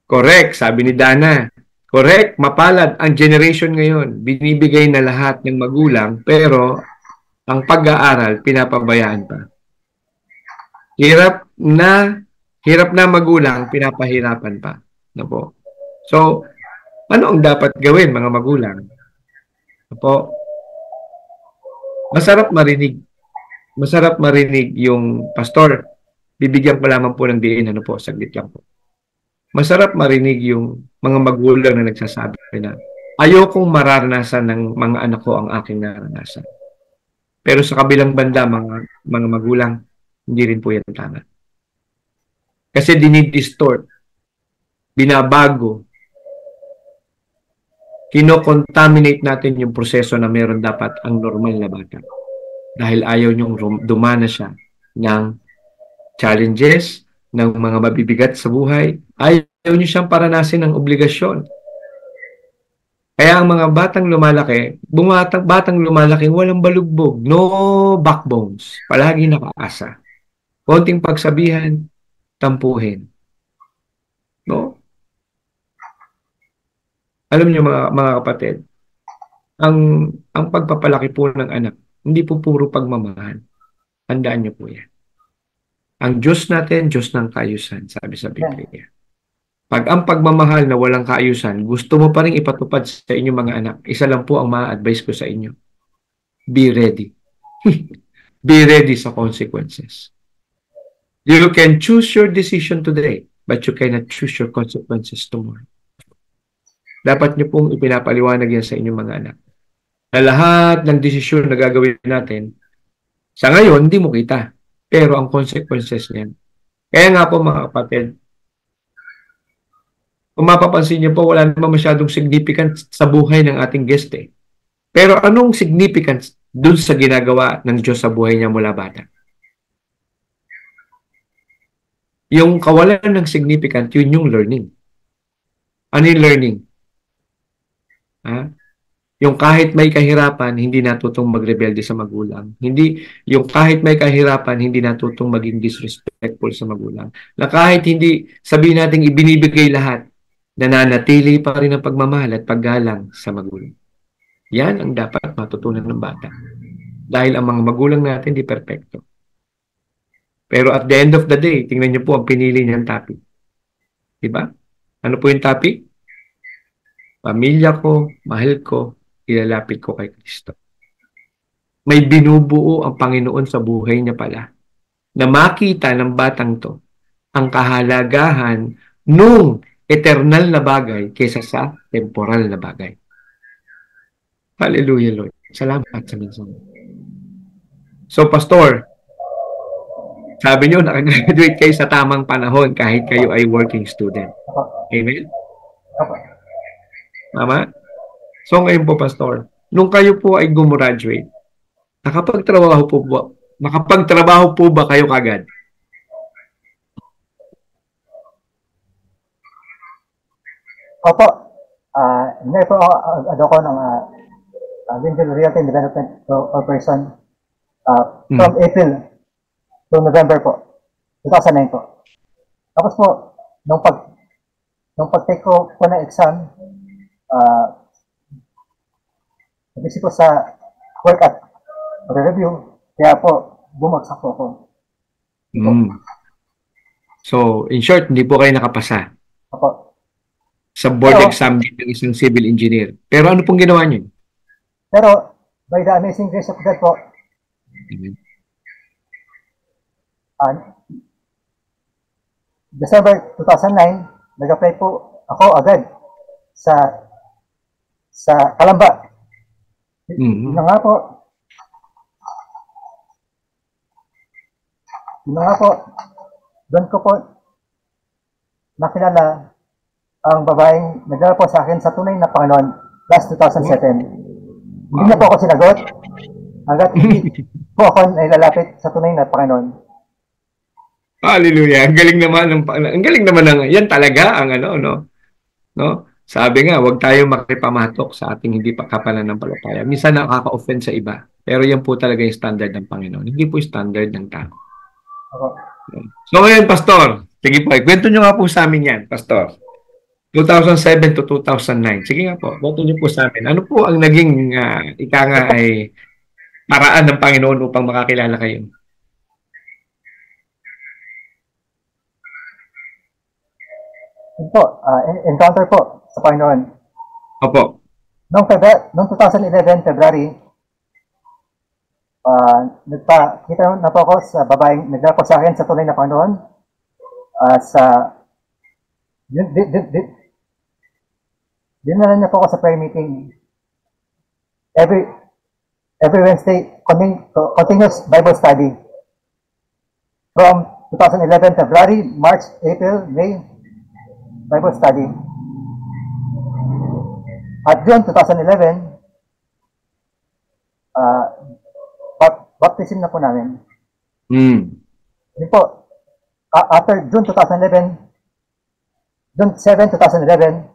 Correct, sabi ni Dana. Correct, mapalad ang generation ngayon. Binibigay na lahat ng magulang, pero ang pag-aaral, pinapabayaan pa. Hirap na, hirap na magulang, pinapahirapan pa. No po. So, ano ang dapat gawin, mga magulang? No po. Masarap marinig yung pastor. Bibigyan ko lamang po ng diin, ano po, saglit lang po. Masarap marinig yung mga magulang na nagsasabi na ayokong mararanasan ng mga anak ko ang aking naranasan. Pero sa kabilang banda, mga magulang, hindi rin po yan tama. Kasi dinidistort, binabago, kino-contaminate natin yung proseso na meron dapat ang normal na bata. Dahil ayaw nyong dumana siya ng challenges, ng mga mabibigat sa buhay, ayaw nyo siyang paranasin ng obligasyon. Kaya ang mga batang lumalaki, batang lumalaki, walang balugbog, no backbones, palagi nakaasa. Konting pagsabihan, tampuhin. No? Alam niyo mga kapatid, ang pagpapalaki po ng anak, hindi po puro pagmamahal. Tandaan niyo po yan. Ang Diyos natin, Diyos ng kaayusan, sabi sa Biblia. Pag ang pagmamahal na walang kaayusan, gusto mo pa rin ipatupad sa inyong mga anak, isa lang po ang ma-advise ko sa inyo. Be ready. Be ready sa consequences. You can choose your decision today, but you cannot choose your consequences tomorrow. Dapat niyo pong ipinapaliwanag yan sa inyong mga anak. Na lahat ng desisyon na gagawin natin, sa ngayon, hindi mo kita. Pero ang consequences niyan. Kaya nga po mga kapatid, kung mapapansin niyo po, wala naman masyadong significant sa buhay ng ating guest eh. Pero anong significance dun sa ginagawa ng Diyos sa buhay niya mula bata? Yung kawalan ng significant, yun yung learning. Ano yung learning? Ha? Yung kahit may kahirapan, hindi natutong magrebelde sa magulang. Yung kahit may kahirapan, hindi natutong maging disrespectful sa magulang. Na kahit hindi sabihin natin ibinibigay lahat, nananatili pa rin ang pagmamahal at paggalang sa magulang. Yan ang dapat matutunan ng bata. Dahil ang mga magulang natin di perpekto. Pero at the end of the day, tingnan niyo po ang pinili niyang topic. Diba? Ano po yung topic? Pamilya ko, mahal ko, ilalapit ko kay Kristo. May binubuo ang Panginoon sa buhay niya pala na makita ng batang to ang kahalagahan nung eternal na bagay kaysa sa temporal na bagay. Hallelujah, Lord. Salamat sa mensahe. So, Pastor, sabi niyo, nakagraduate kayo sa tamang panahon kahit kayo ay working student. Amen? Tama? So ngayon po, Pastor, nung kayo po ay gumraduate, nakapagtrabaho po ba kayo kagad? Opo. Hindi po ako ng Lincoln Realty Development Corporation from April to November po. 2009 po. Tapos po, nung pag-take ko po ng exam, nabisi ko sa work at review, kaya po bumagsak po ako. So, in short, hindi po kayo nakapasa sa board exam ng isang civil engineer. Pero ano pong ginawa niyo? Pero, by the amazing grace of God po, December 2009, nag-apply po ako agad sa Kalamba. Yun nga po. Doon ko po nakilala ang babaeng nagdala po sa akin sa tunay na Panginoon last 2007. Hindi na po ako sinagot hanggat hindi po ako nailalapit sa tunay na Panginoon. Hallelujah. Ang galing naman ng yan talaga ang no? Sabi nga, huwag tayo makipamatok sa ating hindi pa kapananampalataya. Minsan nakaka-offend sa iba. Pero yan po talaga yung standard ng Panginoon. Hindi po yung standard ng tao. Opo. So ngayon, Pastor, sige po, kwento nyo nga po sa amin yan, Pastor. 2007 to 2009. Sige nga po, kwento nyo po sa amin. Ano po ang naging, ika nga ay, paraan ng Panginoon upang makakilala kayo? Yun po, encounter po sa Panginoon. Opo. Noong 2011, February, nagpakita na po ako sa babaeng nagdala po sa akin sa tunay na Panginoon. Dinala niya po ako sa prayer meeting. Every Wednesday, continuous Bible study. From 2011, February, March, April, May, Bible study. At June 2011, baptism na po namin. Yun po, after June 2011, June 7, 2011,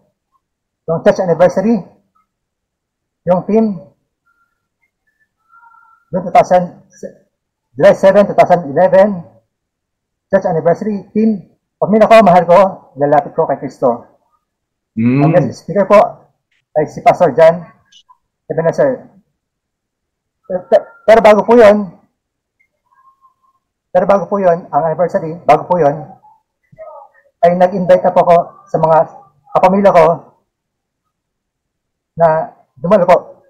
yung church anniversary, yung team, July 7, 2011, church anniversary, team, pag minako, mahal ko, lalapit ko kay Kristo. Ang guest speaker po ay si Pastor John Ebenezer. Pero bago po yun, ang anniversary, bago po yun, ay nag-invite na po ako sa mga kapamilya ko na dumalo po.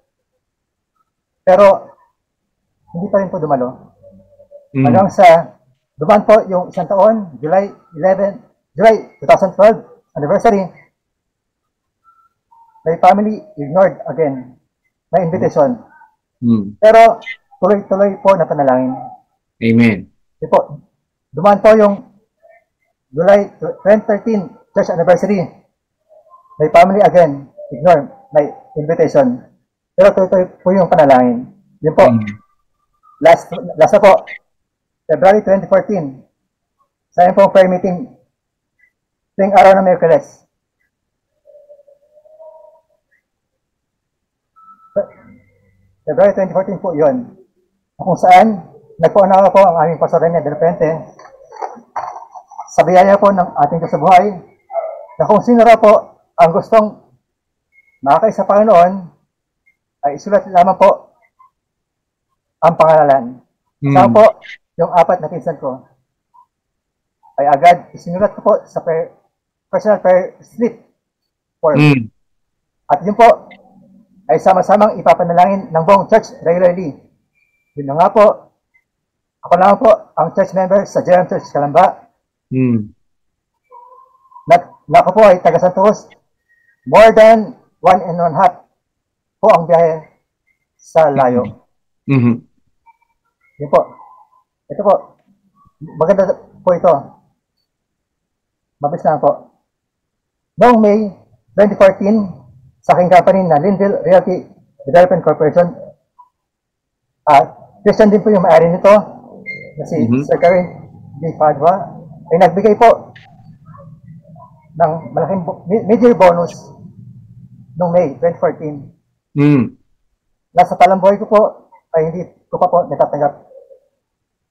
Pero, hindi pa rin po dumalo. Hanggang sa, dumaan po yung isang taon, July 2012, anniversary, my family ignored again my invitation. Pero, tuloy-tuloy po na panalangin. Amen. Po, dumaan po yung July 2013 church anniversary. My family again ignore my invitation. Pero tuloy po yung panalangin. Yun po. Last na po, February 2014, sa yun po prayer meeting, tuwing araw ng Miyerkules. February 2014 po yun. Kung saan, nagpaunawa po ang aming Pastor Rene de Repente sa biyaya po ng ating Diyos sa buhay na kung sino raw po ang gustong makakay sa Panginoon ay isulat lamang po ang pangalan. Saan po yung apat na pinsan ko ay agad isinulat ko po sa personal prayer slip form. At yun po ay sama-samang ipapanalangin ng buong church regularly. Yun na nga po, ako lang po ang church member sa Jerem Church Calamba. Na ako po ay taga Santos. More than 1.5 po ang biyahe sa layo. Yun po. Ito po. Maganda po ito. Mabilis lang po. Noong May 2014, sa aking company na Linville Realty Development Corporation, Christian din po yung may-ari nito, na si Sir Karen B. Padua, ay nagbigay po ng malaking major bonus noong May 2014. Nasa talamboy ko po, ay hindi ko pa po natatanggap.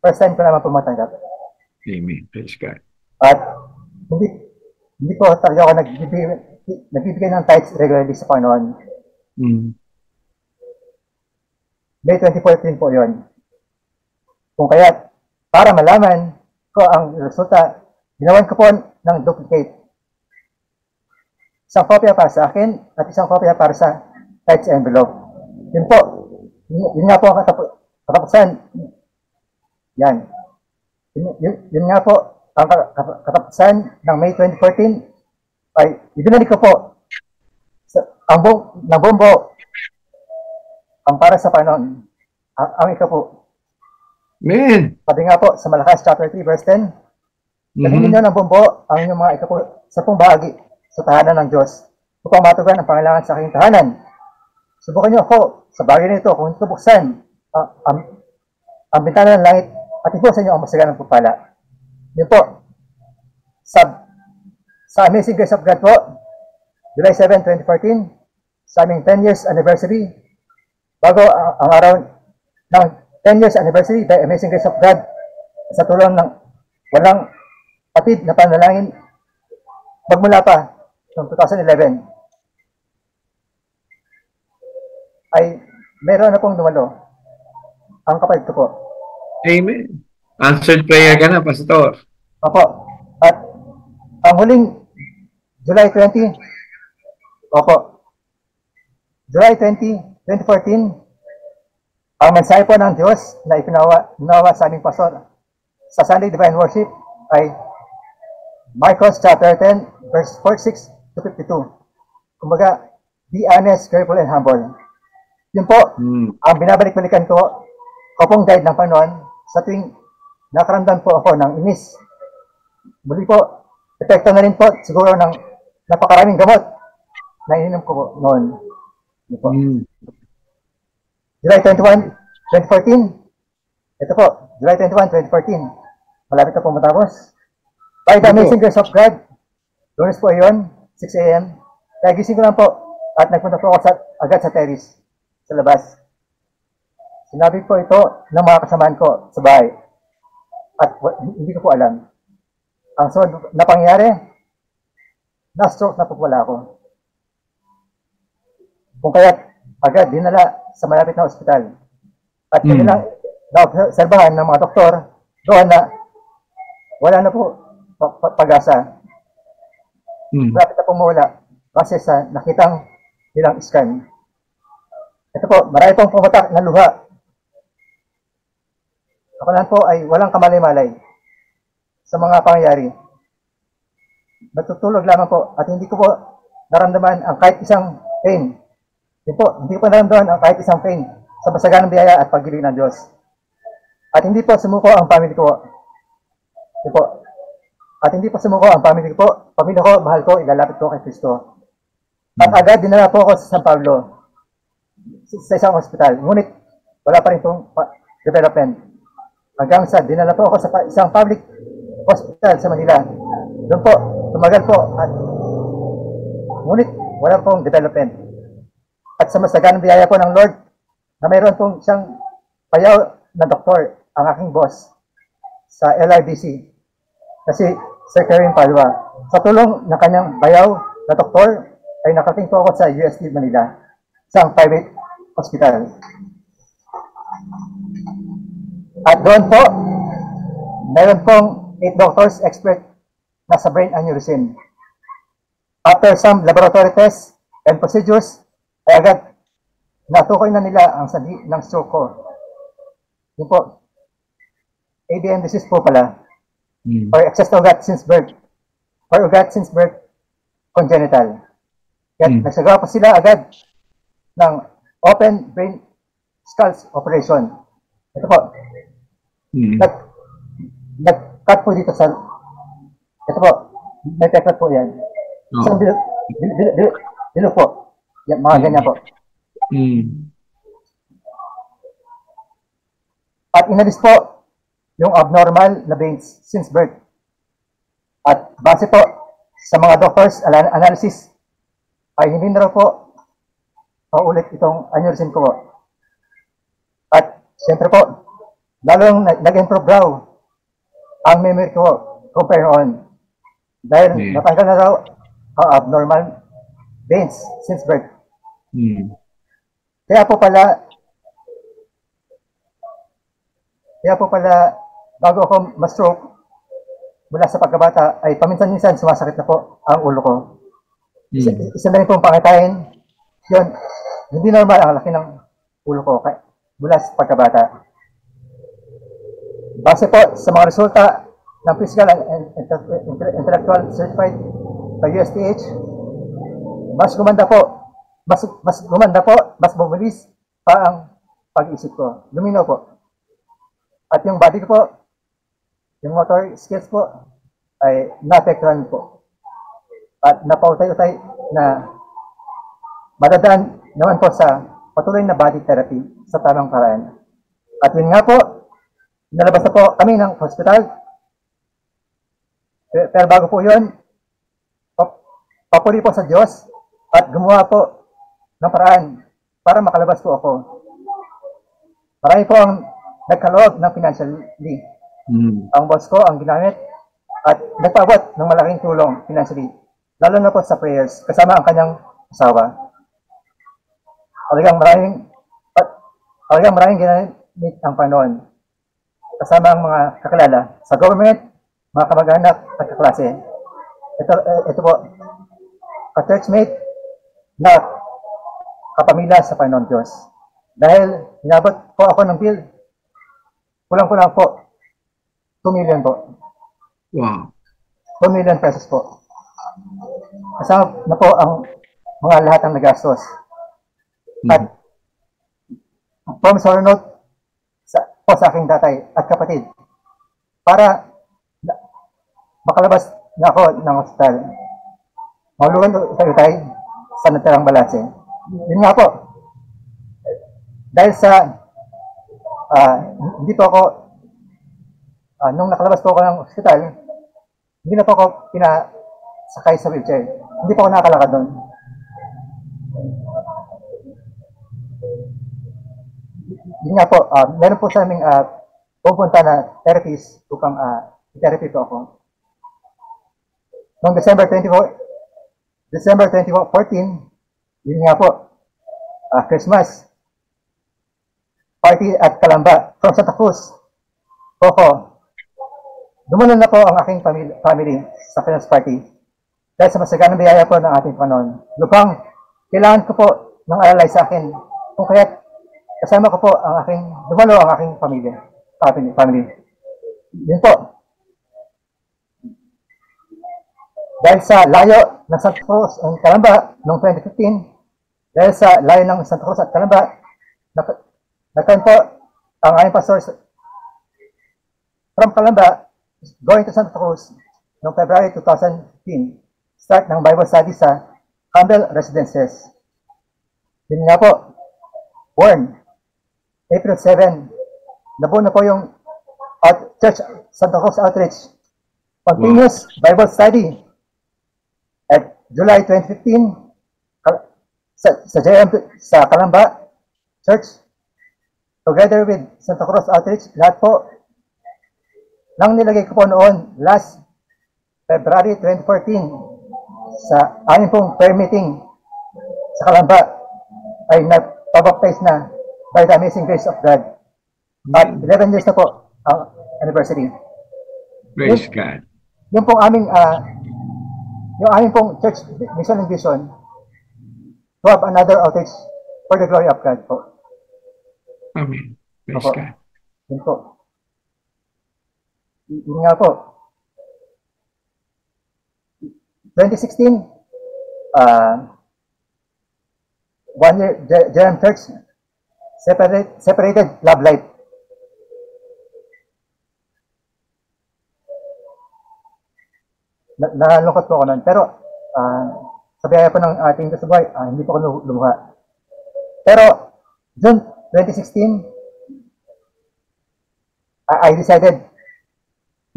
First time ko naman po matanggap. Amen. Praise God. At hindi po talaga ako nagbibigay ng tithes regularly sa Panginoon. May 2014 po yun. Kung kaya, para malaman ko ang resulta, ginawan ko po ng duplicate. Isang kopya para sa akin at isang kopya para sa tithes envelope. Yun po. Yun nga po ang katapusan. Yan. Yun nga po ang katapusan ng May 2014 ay ibinalik ko po ang buong ang para sa Panginoon. Ang ikaw po. Amen. Sabi nga po sa Malakas chapter 3 verse 10, sabihin ninyo ng bumbo ang inyong mga ikaw po sa pong bahagi sa tahanan ng Diyos upang matugan ang pangailangan sa aking tahanan. Subukan niyo ako sa bagay nito kung ito buksan ang bintana ng langit at ibusan niyo ang masaganang pagpala. Yun po. Sa Amazing Grace of God po, July 7, 2014, sa aming 10 years anniversary, bago ang araw ng 10 years anniversary by Amazing Grace of God, sa tulong ng walang patid na panalangin, magmula pa noong 2011, ay meron na pong dumalo ang kapatid ko po. Amen. Answered prayer ka na, Pastor. Opo. At ang huling July 20, opo, July 20, 2014, ang mensahe po ng Diyos na ipinawa sa aming pastor sa Sunday Divine Worship ay Marcos chapter 10, verse 46 to 52. Kumbaga, be honest, careful, and humble. Yun po, ang binabalik-balikan ko, kopong guide ng Panginoon sa tuwing nakaramdam po ako ng inis. Muli po, epekto na rin po siguro ng napakaraming gamot na ininom ko po noon. Yun po. July 21, 2014. Ito po, July 21, 2014. Malapit na po matapos. By the amazing grace of God, Lunes po yun, 6 a.m. Kaya gising ko lang po at nagpunta po ako agad sa terrace, sa labas. Sinabi po ito ng mga kasamaan ko sa bahay. At hindi ko po alam. Ang sunod na pangyayari, na-stroke na po wala ako. Kung kaya agad dinala sa malapit na ospital. At kanilang naobserbahan ng mga doktor doon na wala na po pag-asa. Malapit na po mawala kasi sa nakitang nilang scan. Ito po, marami pong pumatak na luha. Ako lang po ay walang kamalay-malay sa mga pangyayari. Natutulog lamang po at hindi ko po naramdaman ang kahit isang pain. Hindi ko naramdaman ang kahit isang pain sa masaganang biyaya at pag-ibig ng Diyos. At hindi po sumuko ang family ko. At hindi po sumuko ang family ko po. Pamilya ko, mahal ko, ilalapit ko kay Kristo. At agad dinala po ako sa San Pablo, sa isang hospital. Ngunit wala pa rin pong development. Hanggang sa dinala po ako sa isang public hospital sa Manila. Doon po, tumagal po. At ngunit wala pong development. At sa masaganang biyaya po ng Lord, na mayroon pong isang payaw na doktor, ang aking boss, sa LRDC, kasi Sir Karen Palwa. Sa tulong ng kanyang bayaw na doktor, ay nakating po ako sa UST Manila, isang private hospital. At doon po, mayroon pong 8 doctors expert na sa brain aneurysm. After some laboratory tests and procedures, ay agad natukoy na nila ang sanhi ng stroke ko. Yun po, AVM disease po pala, or excess of gut since birth, or gut since birth congenital. Kaya nagsagawa pa sila agad ng open brain sculls operation. Ito po, nag-cut po dito sa, ito po, may peklat po yan. Isang dilo po. Yan, mga ganyan po. At inalis po yung abnormal na veins since birth. At base po sa mga doctors analysis, ay hindi na raw po paulit itong aneurysm ko po. At siyempre po, lalong nag-improve raw ang memory ko compare noon. Dahil natanggal na raw ang abnormal veins since birth. Kaya po pala, bago ako ma-stroke mula sa pagkabata, ay paminsan-minsan sumasakit na po ang ulo ko. Isa na rin pong pangitain, yun, hindi normal ang laki ng ulo ko mula sa pagkabata. Base po sa mga resulta ng physical and intellectual certified by USTH, mas bumilis pa ang pag-iisip ko. Luminaw po. At yung body ko po, yung motor skills po, ay naapektuhan po. At napautay-utay na madadaan naman po sa patuloy na body therapy sa tamang paraan. At yun nga po, nalabas na po kami ng hospital. Pero bago po yun, papuri po sa Diyos at gumawa po ng paraan para makalabas po ako. Marami po ang nagkaloob ng financially. Ang boss ko ang ginamit at nagpaabot ng malaking tulong financially, lalo na po sa prayers, kasama ang kanyang asawa. Talagang maraming ginamit ang Panginoon, kasama ang mga kakilala sa government, mga kamag-anak at kaklase. Ito po, ka-churchmate na kapamilya sa Panginoon Diyos. Dahil inabot po ako ng bill, kulang-kulang po, 2 million po. Wow. 2 million pesos po. Kasama na po ang mga lahat ng nagastos. At promissory note po sa aking tatay at kapatid para makalabas na ako ng hospital. Maulugan tayo tayo sa natirang balanse. Yun nga po. Dahil sa hindi po ako nung nakalabas po ako ng hospital, hindi na po ako pinasakay sa wheelchair. Hindi po ako nakakalakad doon. Yun nga po, meron po sa aming pupunta na therapist upang therapy po ako. Noong December 2014, yun nga po, Christmas party at Calamba from Santa Cruz. Opo. Dumanan na po ang aking family sa Christmas party dahil sa masaganang biyaya po ng ating Panginoon. Lupang kailangan ko po ng alalay sa akin kung kaya't kasama ko po ang dumalo ang aking family. Yun po. Dahil sa layo ng Santa Cruz at Calamba noong 2015, dahil sa layo ng Santa Cruz at Calamba, nagkaroon po ang aming pastor from Calamba going to Santa Cruz noong February 2015, start ng Bible study sa Campbell Residences. Yun nga po, born April 7, nabuo na po yung Church Santa Cruz Outreach. Continuous Bible study at July 2015 sa JM sa Calamba Church together with Santa Cruz Outreach. Lahat po nang nilagay ko po noon last February 2014 sa aming pong prayer meeting sa Calamba ay nagpabaptize na by the amazing grace of God. At 11 years na po ang anniversary. Praise God. Yung pong aming pong church mission and vision to have another outreach for the glory of God po. Amen. Praise Opo. God. Yun po. Yun nga po. 2016, 1 year, JM Church, separated love life. Nalungkot po ako nun. Pero, sa biyaya po ng ating kasabay, hindi po ako lumuha. Pero, June 2016, I decided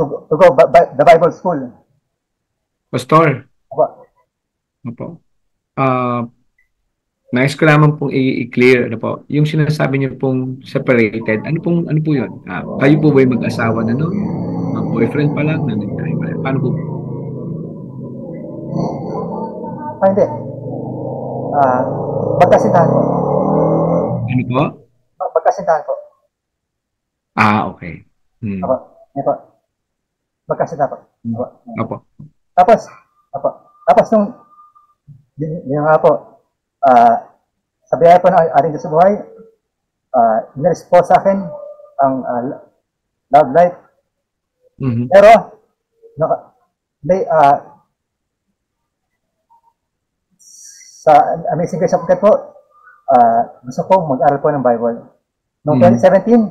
to go the Bible school. Pastor. Opo. Opo. Nais ko lamang pong i-clear po. Yung sinasabi niyo pong separated, ano po yun? Kayo po ba yung mag-asawa na noon? Boyfriend pa lang? Paano po? Hindi. Magkasintahan po. Ano po? Magkasintahan po. Okay. Opo. Yan po. Magkasintahan po. Opo. Tapos nung, yun nga po, sa biyaya po ng ating Diyos sa buhay, nilis po sa akin ang love life. Pero, sa Amazing Grace of God po, gusto ko mag-aral po ng Bible. Noong 2017,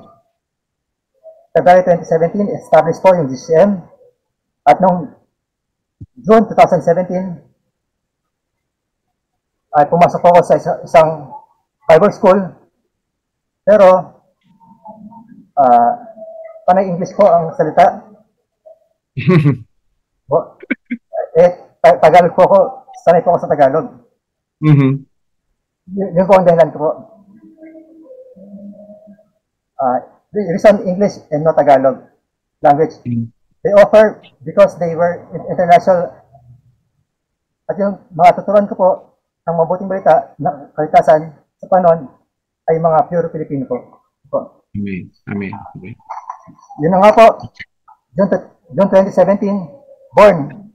February 2017, established po yung GCM. At noong June 2017, ay pumasok po ako sa isang Bible school. Pero, panay English po ang salita. Tagalog po ako. Sanay po ako sa Tagalog. Mhm. Yun po ang dahilan ko po. Reason English and not Tagalog language. Mm. They offer because they were international. At yung mga tuturuan ko po, ang mabuting balita na kalikasan sa panon ay mga pure Filipino po. Amen. Amen. Amen. Yun na nga po, June 2017, born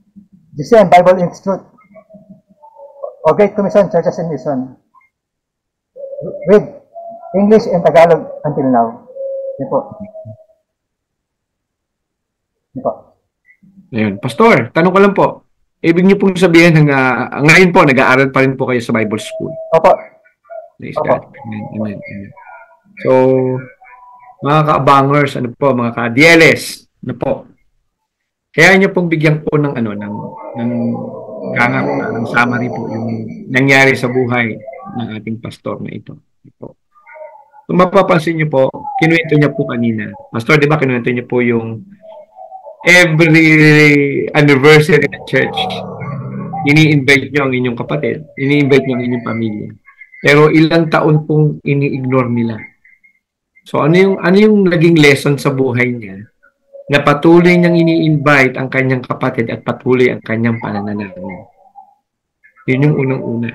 GCM Bible Institute o Great Commission Churches and Mission with English and Tagalog until now. Yun po. Yun po. Ayun. Pastor, tanong ko lang po. Ibig niyo pong sabihin ngayon po, nag-aaral pa rin po kayo sa Bible School. Opo. Praise God. Amen. Amen. Amen. So, mga ka-abangers, ano po, mga ka-DLS, ano po, kaya niyo pong bigyan po ng ng summary po yung nangyari sa buhay ng ating pastor na ito. Po. Kung mapapansin niyo po, kinuwento niya po kanina. Pastor, di ba kinuwento niyo po yung every anniversary ng church, ini-invite niyo ang inyong kapatid, ini-invite niyo ang inyong pamilya. Pero ilang taon pong ini-ignore nila. So ano yung naging lesson sa buhay niya na patuloy niyang ini-invite ang kanyang kapatid at patuloy ang kanyang pananalangin. Yun yung unang-una.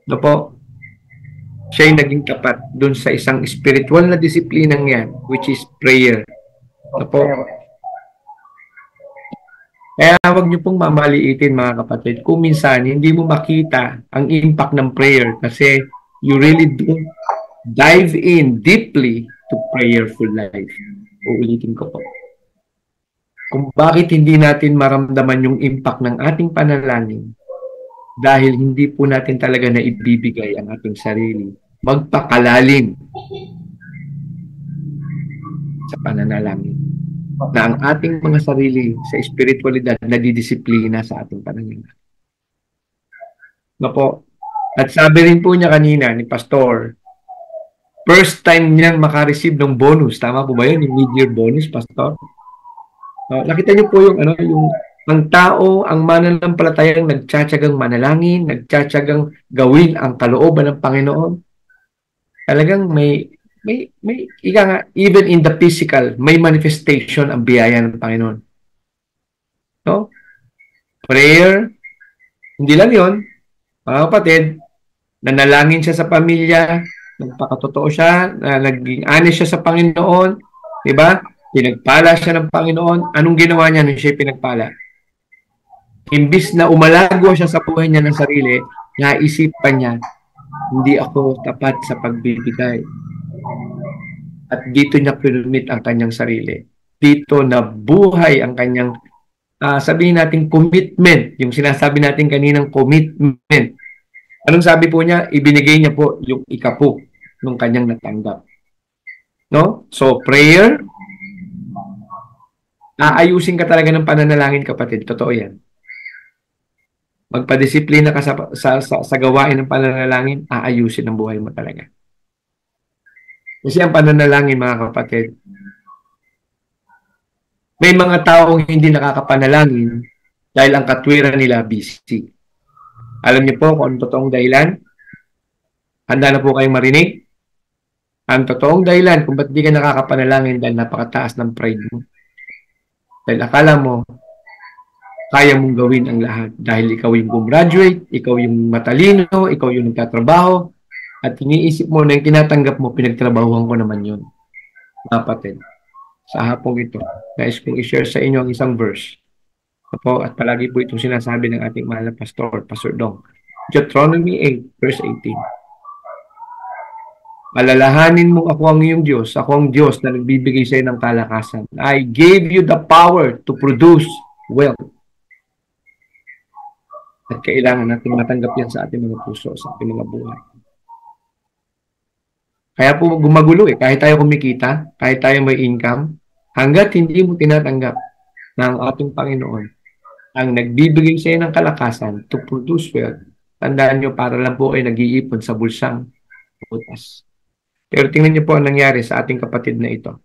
No po, siya yung naging tapat dun sa isang spiritual na disiplinang yan, which is prayer. No po. Kaya huwag niyo pong mamaliitin mga kapatid. Kung minsan hindi mo makita ang impact ng prayer kasi you really do dive in deeply to prayerful life. Uulitin ko po. Kung bakit hindi natin maramdaman yung impact ng ating panalangin dahil hindi po natin talaga na ibibigay ang ating sarili. Magpakalalim sa pananalangin na ang ating mga sarili sa espiritualidad na didisiplina sa ating pananalangin. No po. At sabi rin po niya kanina ni Pastor, first time niyang makareceive ng bonus. Tama po ba yun? Yung mid-year bonus, Pastor? Nakita niyo po yung ang tao, ang mananampalatayang nagtsatsagang manalangin, nagtsatsagang gawin ang kalooban ng Panginoon. Talagang may ika nga, even in the physical, may manifestation ang biyaya ng Panginoon. No? Prayer, hindi lang yun. Mga kapatid, nanalangin siya sa pamilya, nagpakatotoo siya, naging honest siya sa Panginoon, di ba? Pinagpala siya ng Panginoon. Anong ginawa niya nung siya pinagpala? Imbis na umalago siya sa buhay niya ng sarili, naisipan niya, hindi ako tapat sa pagbibigay. At dito niya pinumit ang kanyang sarili. Dito na buhay ang kanyang, sabihin natin commitment, yung sinasabi natin kaninang commitment. Anong sabi po niya? Ibinigay niya po yung ikapo ng kanyang natanggap. No? So, prayer, aayusin ka talaga ng pananalangin, kapatid. Totoo yan. Magpadisiplina ka sa gawain ng pananalangin, aayusin ang buhay mo talaga. Kasi ang pananalangin, mga kapatid, may mga taong hindi nakakapanalangin dahil ang katwiran nila busy. Alam niyo po kung anong totoong dahilan? Handa na po kayong marinig? Ang totoong dahilan kung ba't di ka nakakapanalangin dahil napakataas ng pride mo. Dahil akala mo, kaya mong gawin ang lahat. Dahil ikaw yung gumraduate, ikaw yung matalino, ikaw yung nagtatrabaho, at iniisip mo na yung tinatanggap mo, pinagtrabahuhan ko naman yun. Kapatid, sa hapong ito, nais kong i-share sa inyo ang isang verse. At palagi po itong sinasabi ng ating mahal na pastor, Pastor Dong. Deuteronomy 8, verse 18. Alalahanin mong ako ang iyong Diyos, ako ang Diyos na nagbibigay sa iyo ng kalakasan. I gave you the power to produce wealth. At kailangan natin matanggap yan sa ating mga puso, sa ating mga buhay. Kaya po gumagulo kahit tayo kumikita, kahit tayo may income, hanggat hindi mo tinatanggap ng ating Panginoon ang nagbibigay sa iyo ng kalakasan to produce wealth, tandaan nyo, para lang po kayo nag-iipon sa bulsang butas. Pero tingnan niyo po ang nangyari sa ating kapatid na ito.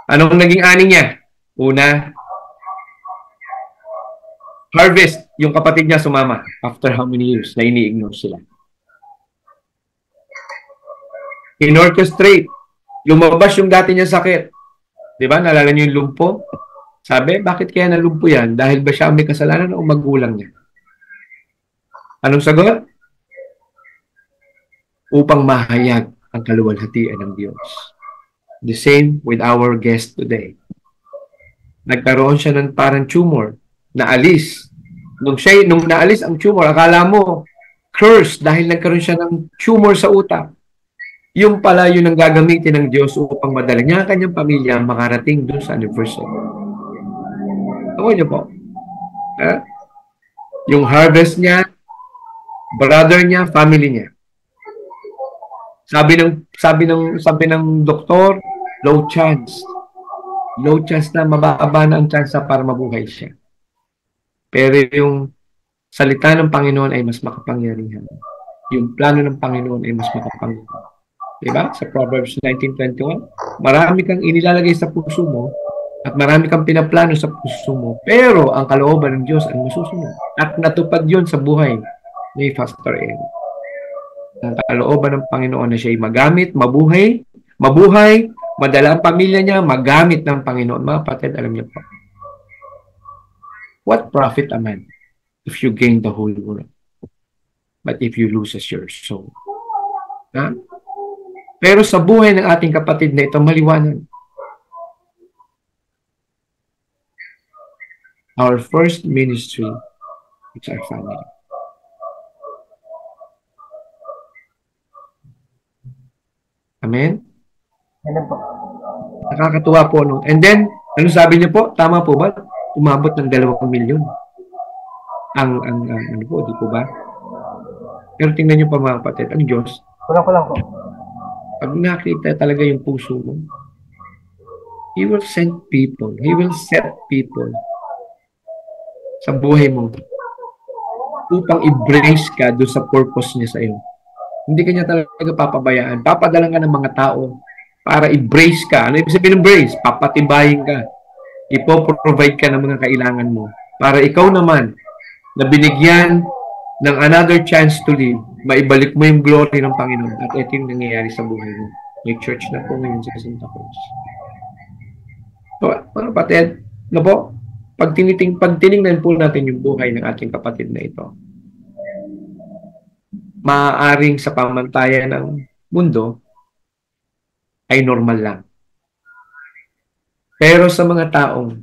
Anong naging ani niya? Una, Harvest, yung kapatid niya sumama after how many years na ini-ignore sila. In-orchestrate, lumabas yung dati niya sakit. Di ba? Nalala niyo yung lumpo? Sabi, bakit kaya nalumpo yan? Dahil ba siya may kasalanan o magulang niya? Anong sagot? Upang mahayag ang kaluwalhatian ng Diyos. The same with our guest today. Nagkaroon siya ng parang tumor na alis. Nung naalis ang tumor, akala mo curse dahil nagkaroon siya ng tumor sa utak. Yung pala yun ang gagamitin ng Diyos upang madala niya ang kanyang pamilya makarating doon sa anniversary. Ako niyo po. Yung harvest niya, brother niya, family niya. Sabi ng doktor, low chance. Low chance na mababa na ang chance para mabuhay siya. Pero yung salita ng Panginoon ay mas makapangyarihan. Yung plano ng Panginoon ay mas makapangyarihan. Diba? Sa Proverbs 19:21, marami kang inilalagay sa puso mo at marami kang pinaplano sa puso mo. Pero ang kalooban ng Diyos ang masusunod. At natupad yon sa buhay ni Pastor Ed. Ang kalooban ng Panginoon na siya'y magamit, mabuhay, madala ang pamilya niya, magamit ng Panginoon. Mga kapatid, alam niyo po, what profit a man if you gain the whole world, but if you lose your soul? Ha? Pero sa buhay ng ating kapatid na ito, maliwanag. Our first ministry is our family. Amen? Amen po. Nakakatuwa po. No? And then, ano sabi niyo po? Tama po ba? Umabot ng 2 milyon. Ano po, di po ba? Pero tingnan niyo pa mga kapatid, ang Diyos. Kulang po. Pag nakita talaga yung puso mo, He will send people. He will set people sa buhay mo upang i-brace ka doon sa purpose niya sa iyo. Hindi ka niya talaga papabayaan. Papadalan ka ng mga tao para i-brace ka. Ano ibig sabihin ng brace? Papatibayin ka. Ipo-provide ka ng mga kailangan mo. Para ikaw naman, na binigyan ng another chance to live, maibalik mo yung glory ng Panginoon. At ito yung nangyayari sa buhay mo. May church na po ngayon sa Santa Cruz. So, mga kapatid, na po, pag tinignan po natin yung buhay ng ating kapatid na ito, maaaring sa pamantayan ng mundo ay normal lang. Pero sa mga taong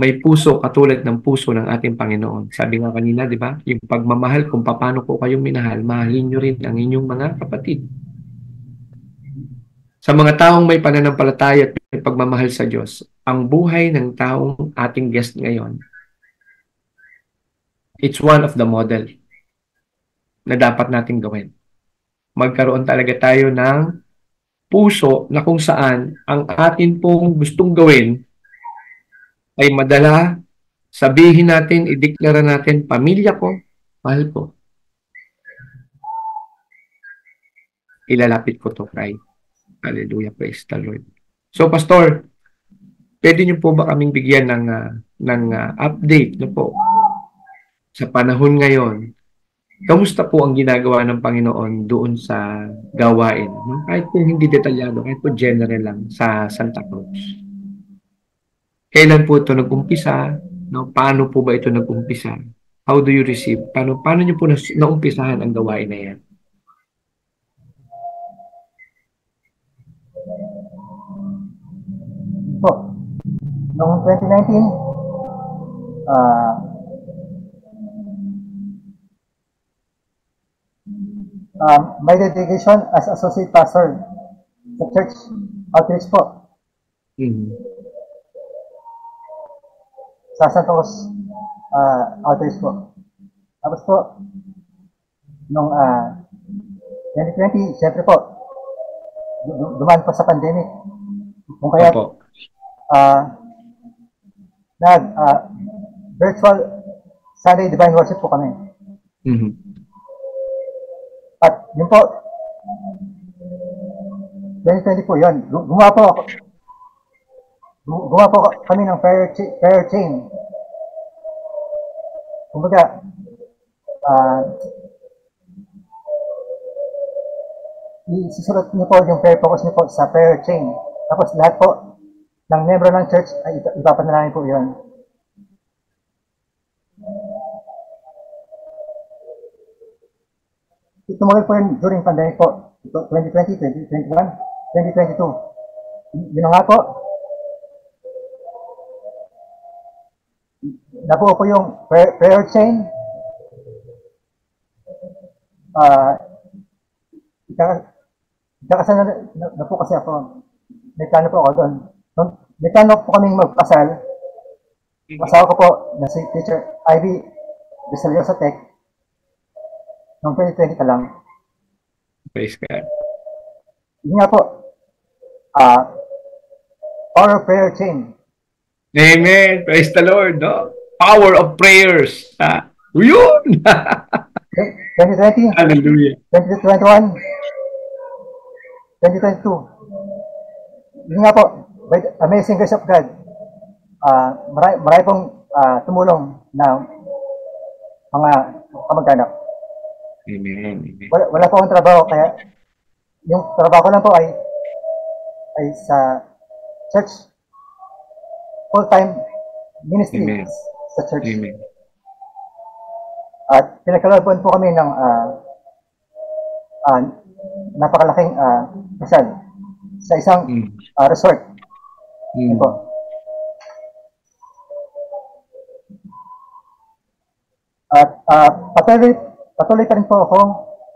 may puso katulad ng puso ng ating Panginoon. Sabi nga kanina, di ba? Yung pagmamahal, kung paano ko kayong minahal, mahalin nyo rin ang inyong mga kapatid. Sa mga taong may pananampalataya at may pagmamahal sa Diyos, ang buhay ng taong ating guest ngayon, it's one of the model na dapat natin gawin. Magkaroon talaga tayo ng puso na kung saan ang atin pong gustong gawin ay madala, sabihin natin, ideklara natin, pamilya ko, mahal ko. Ilalapit ko to kay. Hallelujah, praise the Lord. So, Pastor, pwede niyo po ba kaming bigyan ng update no po sa panahon ngayon? Kamusta po ang ginagawa ng Panginoon doon sa gawain? No? Kahit po hindi detalyado, kahit po general lang sa Santa Cruz. Kailan po ito nag-umpisa? No? Paano po ba ito nag-umpisa? How do you receive? Paano niyo po naumpisahan ang gawain na yan? Po, noong 2019, my dedication as associate pastor sa church outreach po. Sa Santa Cruz outreach po. Tapos po, noong 2020, syempre po, dumaan pa sa pandemic. Kung kaya, virtual Sunday Divine Worship po kami. At yun po, 2020 po yun. Gumawa po kami ng prayer chain kumbaga, isusulat niyo po yung prayer focus niyo po sa prayer chain. Tapos lahat po ng membro ng church ay ipapanalangin po yun. Tumuloy po yun during pandemic po. 2020, 2021, 2022. Yun nga po. Nabuo po yung prayer chain. Ikakasal na po kasi ako. May plano po ako doon. May plano po kaming magpasal. Asawa ko po na si Teacher Ivy Desaliosa Tech noong 2020 ka lang. Praise God. Yun nga po. Power of prayer chain. Amen. Praise the Lord. No? Power of prayers. Yun! 2020. Hallelujah. 2021. 2022. Yun nga po. By the amazing grace of God. Marami pong tumulong na mga kamag-anak. Amen. Wala po akong trabaho, kaya yung trabaho ko lang po ay sa church, full-time ministry. Amen. Sa church. Amen. At pinagkalooban po kami ng napakalaking kasal sa isang resort. Po. At patuloy pa rin po ako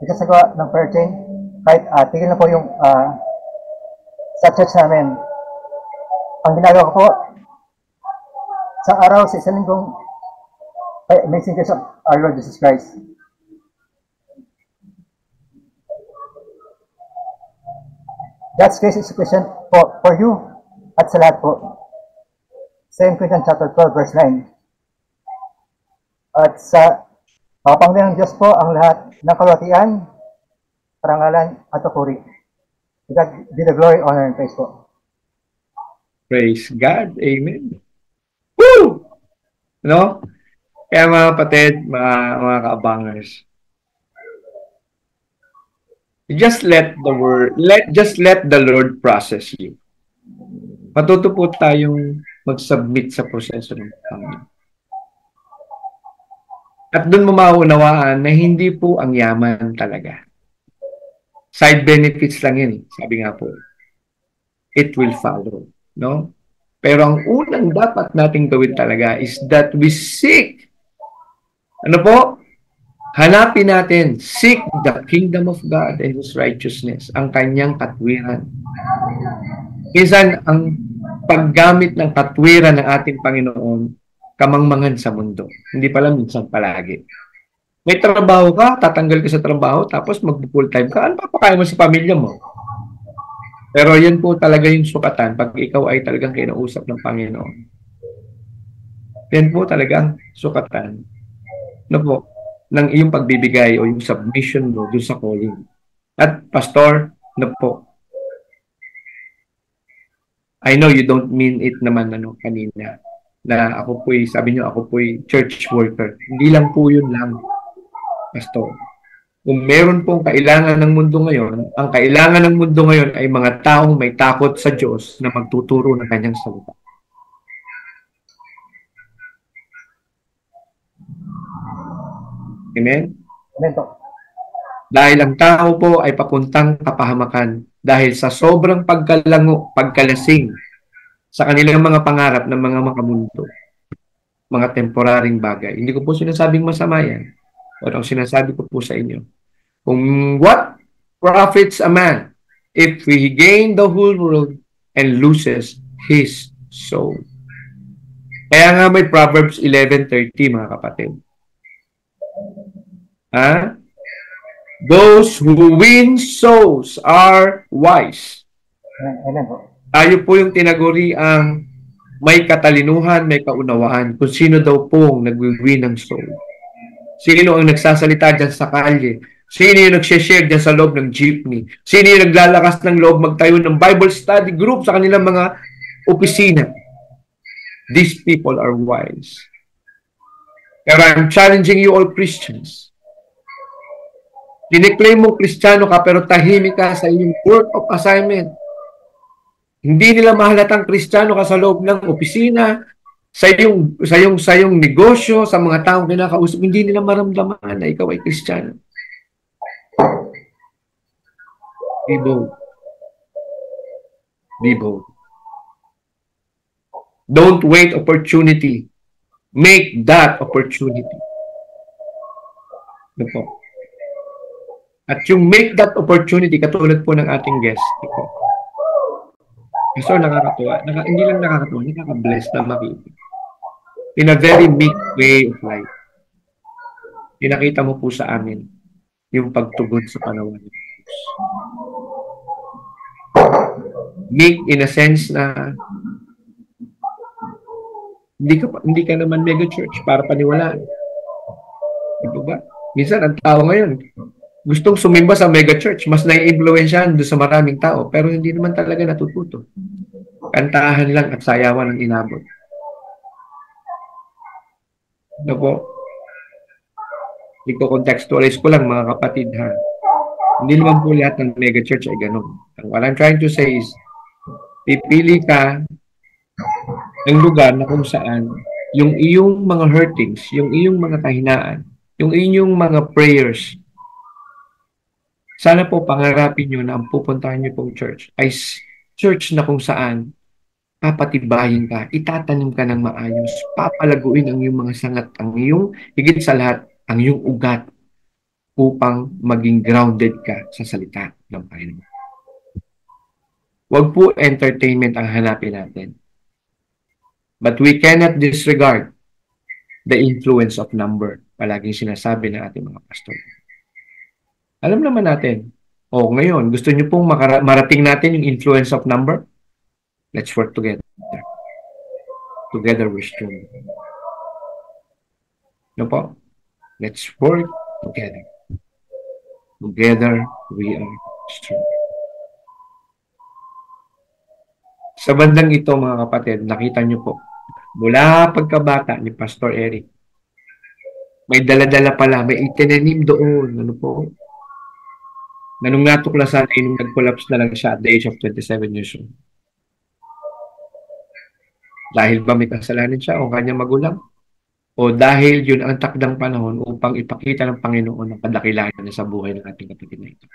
nagsasagawa ng prayer chain kahit tigil na po yung sa church namin. Ang ginagawa ko po sa araw sa isang linggong ay amazing grace of our Lord Jesus Christ. God's grace is sufficient for you at sa lahat po. 2 Corinthians chapter 12 verse 9. At sa kapangyarihan ng Diyos po ang lahat ng kalwatian, parangalan at papuri. To God be the glory, honor, and praise po. Praise God. Amen. Woo! No? Kaya mga kapatid, mga kaabangers, just let the Lord process you. Matuto po tayong mag-submit sa proseso ng Panginoon. At doon mo mauunawaan na hindi po ang yaman talaga. Side benefits lang yun. Sabi nga po, it will follow. No? Pero ang unang dapat nating gawin talaga is that we seek. Ano po? Hanapin natin, seek the kingdom of God and His righteousness, ang kanyang katwiran. Minsan, ang paggamit ng katwiran ng ating Panginoon, kamangmangan sa mundo. Hindi pala minsan palagi. May trabaho ka, tatanggal ka sa trabaho, tapos mag-full time ka, ano papakain mo sa pamilya mo? Pero yan po talaga yung sukatan pag ikaw ay talagang kinausap ng Panginoon. Yan po talagang sukatan. Ano po? Ng iyong pagbibigay o yung submission mo doon sa calling. At pastor, ano po? I know you don't mean it naman kanina na ako po'y, sabi nyo, ako po'y church worker. Hindi lang po yun lang, pastor. Kung meron pong kailangan ng mundo ngayon, ang kailangan ng mundo ngayon ay mga taong may takot sa Diyos na magtuturo ng kanyang salita. Amen? Amen po. Dahil ang tao po ay papuntang kapahamakan dahil sa sobrang pagkalango, pagkalasing sa kanilang mga pangarap ng mga makamundo, mga temporaring bagay. Hindi ko po sinasabing masama yan. Pero ang sinasabi ko po sa inyo, kung what profits a man if he gain the whole world and loses his soul? Kaya nga may Proverbs 11:30, mga kapatid. Those who win souls are wise. Amen po. Tayo po yung tinaguri ang may katalinuhan, may kaunawaan kung sino daw pong nag-win ng soul. Sino ang nagsasalita dyan sa kalye? Sino yung nag-share dyan sa loob ng jeepney? Sino yung naglalakas ng loob magtayo ng Bible study group sa kanilang mga opisina? These people are wise. Pero I'm challenging you all Christians. Diniklaim mo Kristiyano ka pero tahimik ka sa iyong work of assignment. Hindi nila mahalatang Kristiyano ka sa loob ng opisina, sa iyong negosyo, sa mga taong kinakausap, hindi nila maramdaman na ikaw ay Kristiyano. Be bold. Be bold. Don't wait opportunity. Make that opportunity. Ano po? At yung make that opportunity, katulad po ng ating guest, ito. So, nakakatuwa. Hindi lang nakakatuwa, nakaka-bless na makita. In a very meek way of life. Pinakita mo po sa amin yung pagtugon sa panawagan ng Diyos. Meek in a sense na hindi ka naman mega church para paniwalaan. Ito ba? Minsan, ang tao ngayon, gustong sumimba sa mega church, mas nai-influensyahan doon sa maraming tao, pero hindi naman talaga natututo. Kantahan lang at sayawan ang inabot. Ano po? Iko-contextualize ko lang mga kapatid ha. Hindi naman po lahat ng mega church ay ganun. What I'm trying to say is, pipili ka ng lugar na kung saan yung iyong mga hurtings, yung iyong mga kahinaan, yung inyong mga prayers, sana po pangarapin nyo na ang pupuntahan nyo pong church ay church na kung saan papatibayin ka, itatanim ka ng maayos, papalaguin ang iyong mga sangat, ang iyong, higit sa lahat, ang iyong ugat upang maging grounded ka sa salita ng Panginoon. Huwag po entertainment ang hanapin natin. But we cannot disregard the influence of number. Palaging sinasabi ng ating mga pastor. Alam naman natin, ngayon, gusto niyo pong marating natin yung influence of number? Let's work together. Together we're strong. No po? Let's work together. Together we are strong. Sa bandang ito, mga kapatid, nakita niyo po, mula pagkabata ni Pastor Eric, may dala-dala pala, may itinanim doon. Ano po? Na nung natuklasan ay nung nag-collapse na lang siya at the age of 27 years old. Dahil ba may kasalanan siya o kanyang magulang? O dahil yun ang takdang panahon upang ipakita ng Panginoon ang kadakilahan niya sa buhay ng ating kapatid na ito.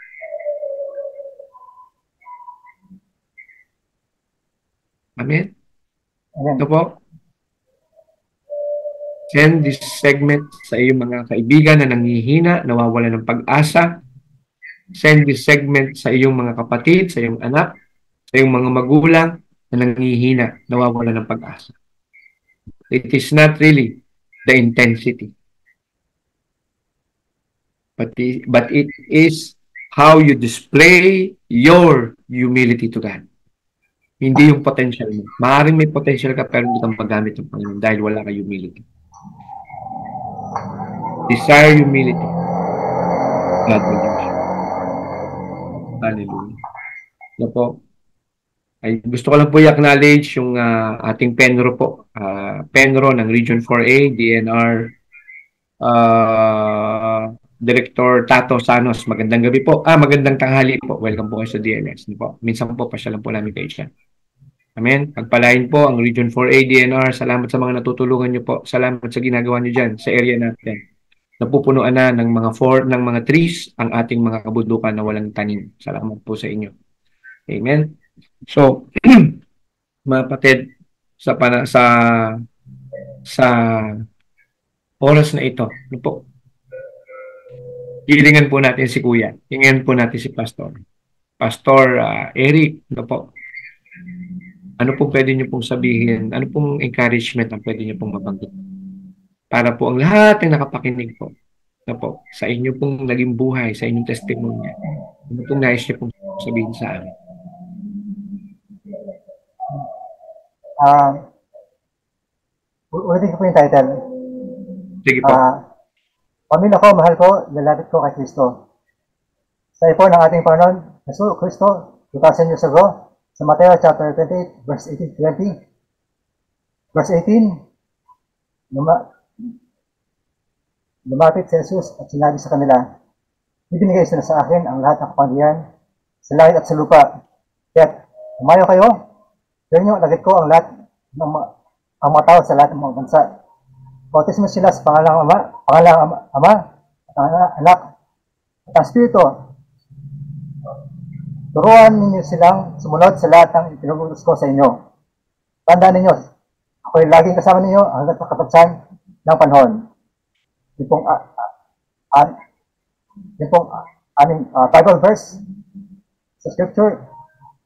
Amen? Ito po. Send this segment sa iyong mga kaibigan na nanghihina, nawawala ng pag-asa. Send this segment sa iyong mga kapatid, sa iyong anak, sa iyong mga magulang na nanghihina, nawawala ng pag-asa. It is not really the intensity. But it is how you display your humility to God. Hindi yung potential mo. Maaaring may potential ka pero hindi kang magamit ng Panginoon dahil wala ka humility. Desire humility. God will use you. Hallelujah. So po, ay gusto ko lang po i-acknowledge yung ating Penro po. Penro ng Region 4A, DNR Director Tato Sanos. Magandang gabi po. Magandang tanghali po. Welcome po kayo sa DLS. Po. Minsan po, pasyalan po namin kayo siya. Amen. Pagpalain po ang Region 4A, DNR. Salamat sa mga natutulungan nyo po. Salamat sa ginagawa nyo dyan sa area natin. Napupunuan na ng mga trees ang ating mga kabundukan na walang tanim. Salamat po sa inyo. Amen. So, mga kapatid, sa oras na ito, ano po? Hilingan po natin si Kuya. Hilingan po natin si Pastor. Pastor Eric, ano po? Ano po pwede niyo pong sabihin? Ano pong encouragement ang pwede niyo pong mabanggit? Para po ang lahat ng nakapakinig po, ano po, sa inyo pong naging buhay, sa inyong testimonya, ano pong nais niyo pong sabihin sa amin? Ulitin ko po yung title. Sige po. Pamilya ko, mahal ko, lalapit ko kay Kristo. Sa po ng ating Panginoon, Jesus Kristo, 2,000 years ago, sa Mateo chapter 28, verse 18, 20. Verse 18, lumapit si Jesus at sinabi sa kanila, ibinigay sila sa akin ang lahat ng kapangyarihan sa langit at sa lupa. Kaya't umayo kayo, sa inyo lagay ko ang lahat ng ang mga tao sa lahat ng mga bansa. Bautismo sila sa pangalang Ama, at ang Anak, at ang Espiritu. Turuan ninyo silang sumunod sa lahat ng itinuturos ko sa inyo. Tandaan ninyo, ako'y laging kasama ninyo hanggang makatapsan ng panahon. Yung pong, Bible verse sa Scripture,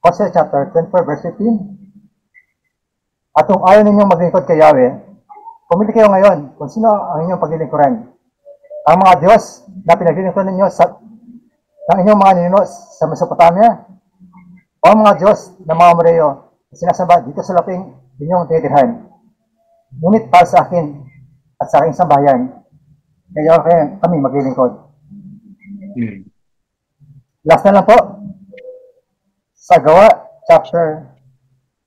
Hosea chapter 24, verse 15. At kung ayaw ninyong maglingkod kay Yahweh, pumili kayo ngayon kung sino ang inyong paglilingkuran. Ang mga Diyos na pinaglilingkuran ninyo ng inyong mga ninuno sa Mesopotamia, o ang mga Diyos ng mga Amoreo na sinasamba dito sa laping inyong tinitirhan. Ngunit para sa akin at sa aking sambahayan, kaya kami maglilingkod. Last na lang po, sa Gawa, chapter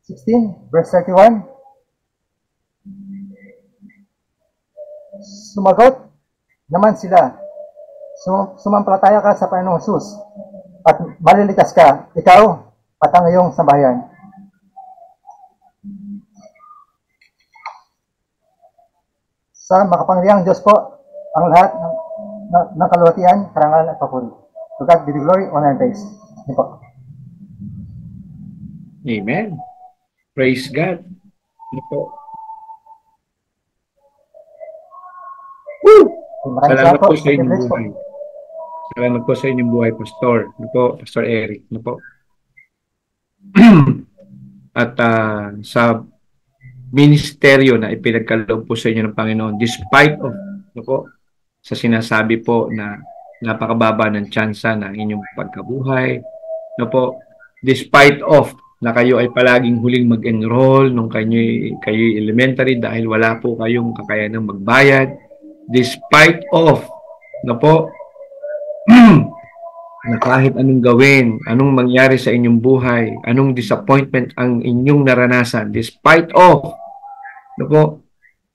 16, verse 31. Sumagot naman sila, sumampalataya ka sa Panginoong Jesus at maliligtas ka, ikaw at ang iyong sambahayan. Sa makapangyarihang Diyos po, ang lahat ng kaluwalhatian, karangalan at papuri. To God be the glory, honor, and praise. Ito po. Amen. Praise God. Ito po. Woo! Salamat po sa inyong buhay. Salamat po sa inyong buhay, Pastor. Ito po, Pastor Eric. Ito po. At sa ministeryo na ipinagkaloob po sa inyo ng Panginoon, despite of, ito po, sa sinasabi po na napakababa ng tsansa ng inyong pagkabuhay, ito po, despite of na kayo ay palaging huling mag-enroll nung kayo elementary dahil wala po kayong kakayanang magbayad, despite of na po na kahit anong gawin, anong mangyari sa inyong buhay, anong disappointment ang inyong naranasan, despite of na po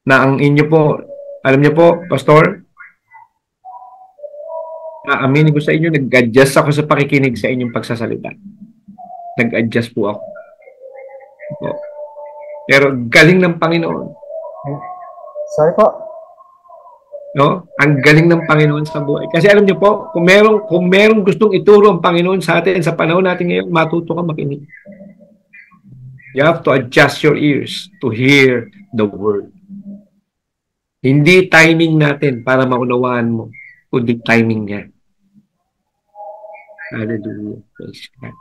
na ang inyo po, alam niyo po, Pastor, aminin ko sa inyo, nag-adjust ako sa pakikinig sa inyong pagsasalita. Nag-adjust po ako. Pero galing ng Panginoon. Sorry po. No? Ang galing ng Panginoon sa buhay. Kasi alam niyo po, kung merong gustong ituro ang Panginoon sa atin sa panahon natin ngayon, matuto ka makinig. You have to adjust your ears to hear the word. Hindi timing natin para maunawaan mo, kundi timing niya. Hallelujah. Praise God.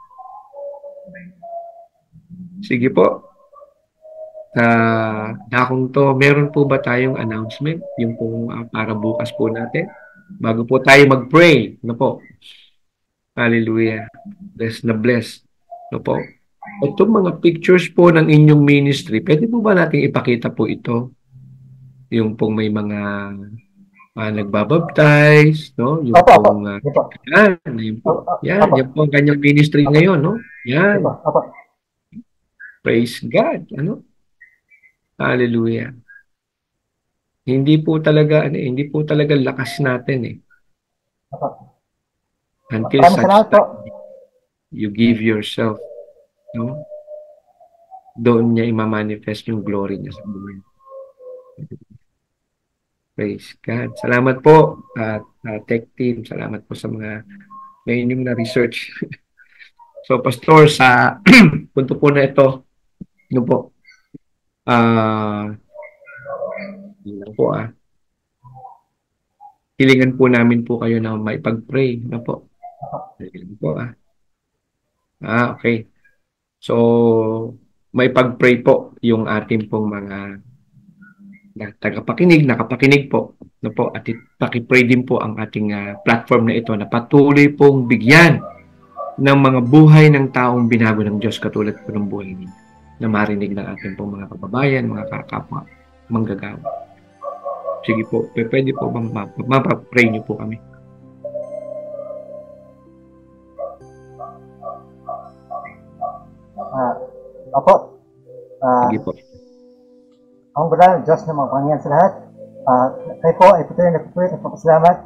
Sige po. Dakong to, meron po ba tayong announcement? Yung pong para bukas po natin? Bago po tayo mag-pray. No po? Hallelujah. Bless na bless. No po? Itong mga pictures po ng inyong ministry, pwede po ba natin ipakita po ito? Yung pong may mga nagbabaptize, no? Yung pong yan po. Yan po ang kanyang ministry ngayon, no? Yan. Praise God. Ano? Hallelujah. Hindi po talaga lakas natin eh. Until such time you give yourself, no? Doon niya i-manifest yung glory niya sa buhay. Praise God. Salamat po at tech team. Salamat po sa mga inyong na-research. So, Pastor, sa punto po na ito, ano po, lang po hilingan po namin po kayo na maipag-pray. Ano po? Hilingan po okay. So, maipag-pray po yung ating pong mga nakapakinig po. Ano po? At paki-pray din po ang ating platform na ito na patuloy pong bigyan ng mga buhay ng taong binago ng Diyos katulad po ng buhay niyo na marinig ng ating pong mga kababayan, mga kakapwa, manggagawa. Sige po, pwede po bang mapapray niyo po kami? Opo. Sige po. Ang banal, Diyos na makapangyarihan sa lahat, Kayo po ay patuloy na patuloy at papasalamat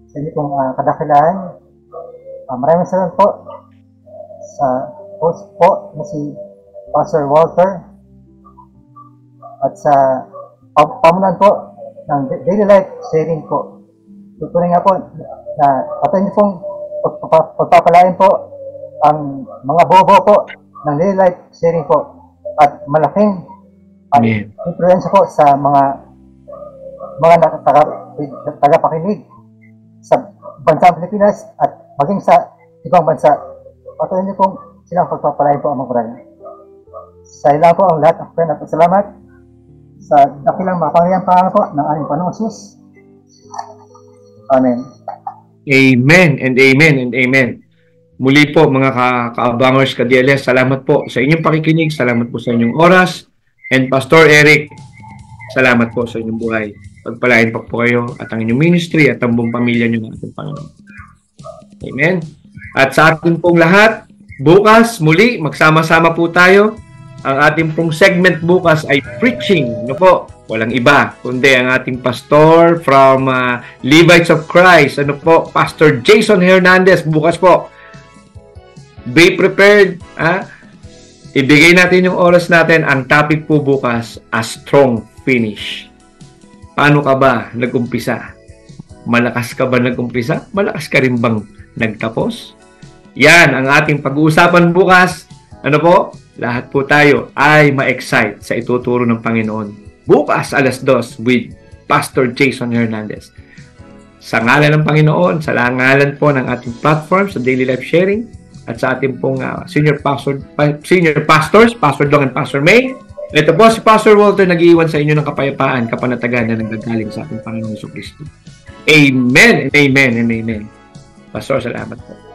sa inyo pong kadakilaan. Maraming salamat po sa host po na si Pastor Walter at sa pamunan po ng daily life sharing po. Tutuloy nga po na patuloy niyo pong pagpapalain po ang mga bobo po ng daily life sharing po at malaking influensya po sa mga tagapakinig sa bansang Pilipinas at maging sa ibang bansa. Patuloy niyo pong silang pagpapalain po ang mga barangay. Sa ilan po ang lahat ng friend at salamat sa dakilang makapangyayang pangalan po ng aming Panginoong Hesus. Amen. Amen and amen and amen. Muli po mga ka-abangers, ka-DLS, salamat po sa inyong pakikinig, salamat po sa inyong oras, and Pastor Eric, salamat po sa inyong buhay. Pagpalain pa po kayo at ang inyong ministry at ang buong pamilya niyo ng ating Panginoon. Amen. At sa ating pong lahat, bukas muli magsama-sama po tayo. Ang ating pong segment bukas ay preaching. Ano po? Walang iba kundi ang ating pastor from Levites of Christ. Ano po? Pastor Jason Hernandez. Bukas po. Be prepared. Ibigay natin yung oras natin. Ang topic po bukas, a strong finish. Paano ka ba nag-umpisa? Malakas ka ba nag-umpisa? Malakas ka rin bang nagtapos? Yan ang ating pag-uusapan bukas. Ano po? Lahat po tayo ay ma-excite sa ituturo ng Panginoon. Bukas, 2:00 with Pastor Jason Hernandez. Sa ngalan ng Panginoon, sa ngalan po ng ating platform sa Daily Life Sharing at sa ating pong senior pastors, Pastor Dong and Pastor May. Ito po si Pastor Walter, nag-iwan sa inyo ng kapayapaan, kapanatagan na nanggagaling sa ating Panginoon Jesucristo. Amen and amen and amen. Pastor, salamat po.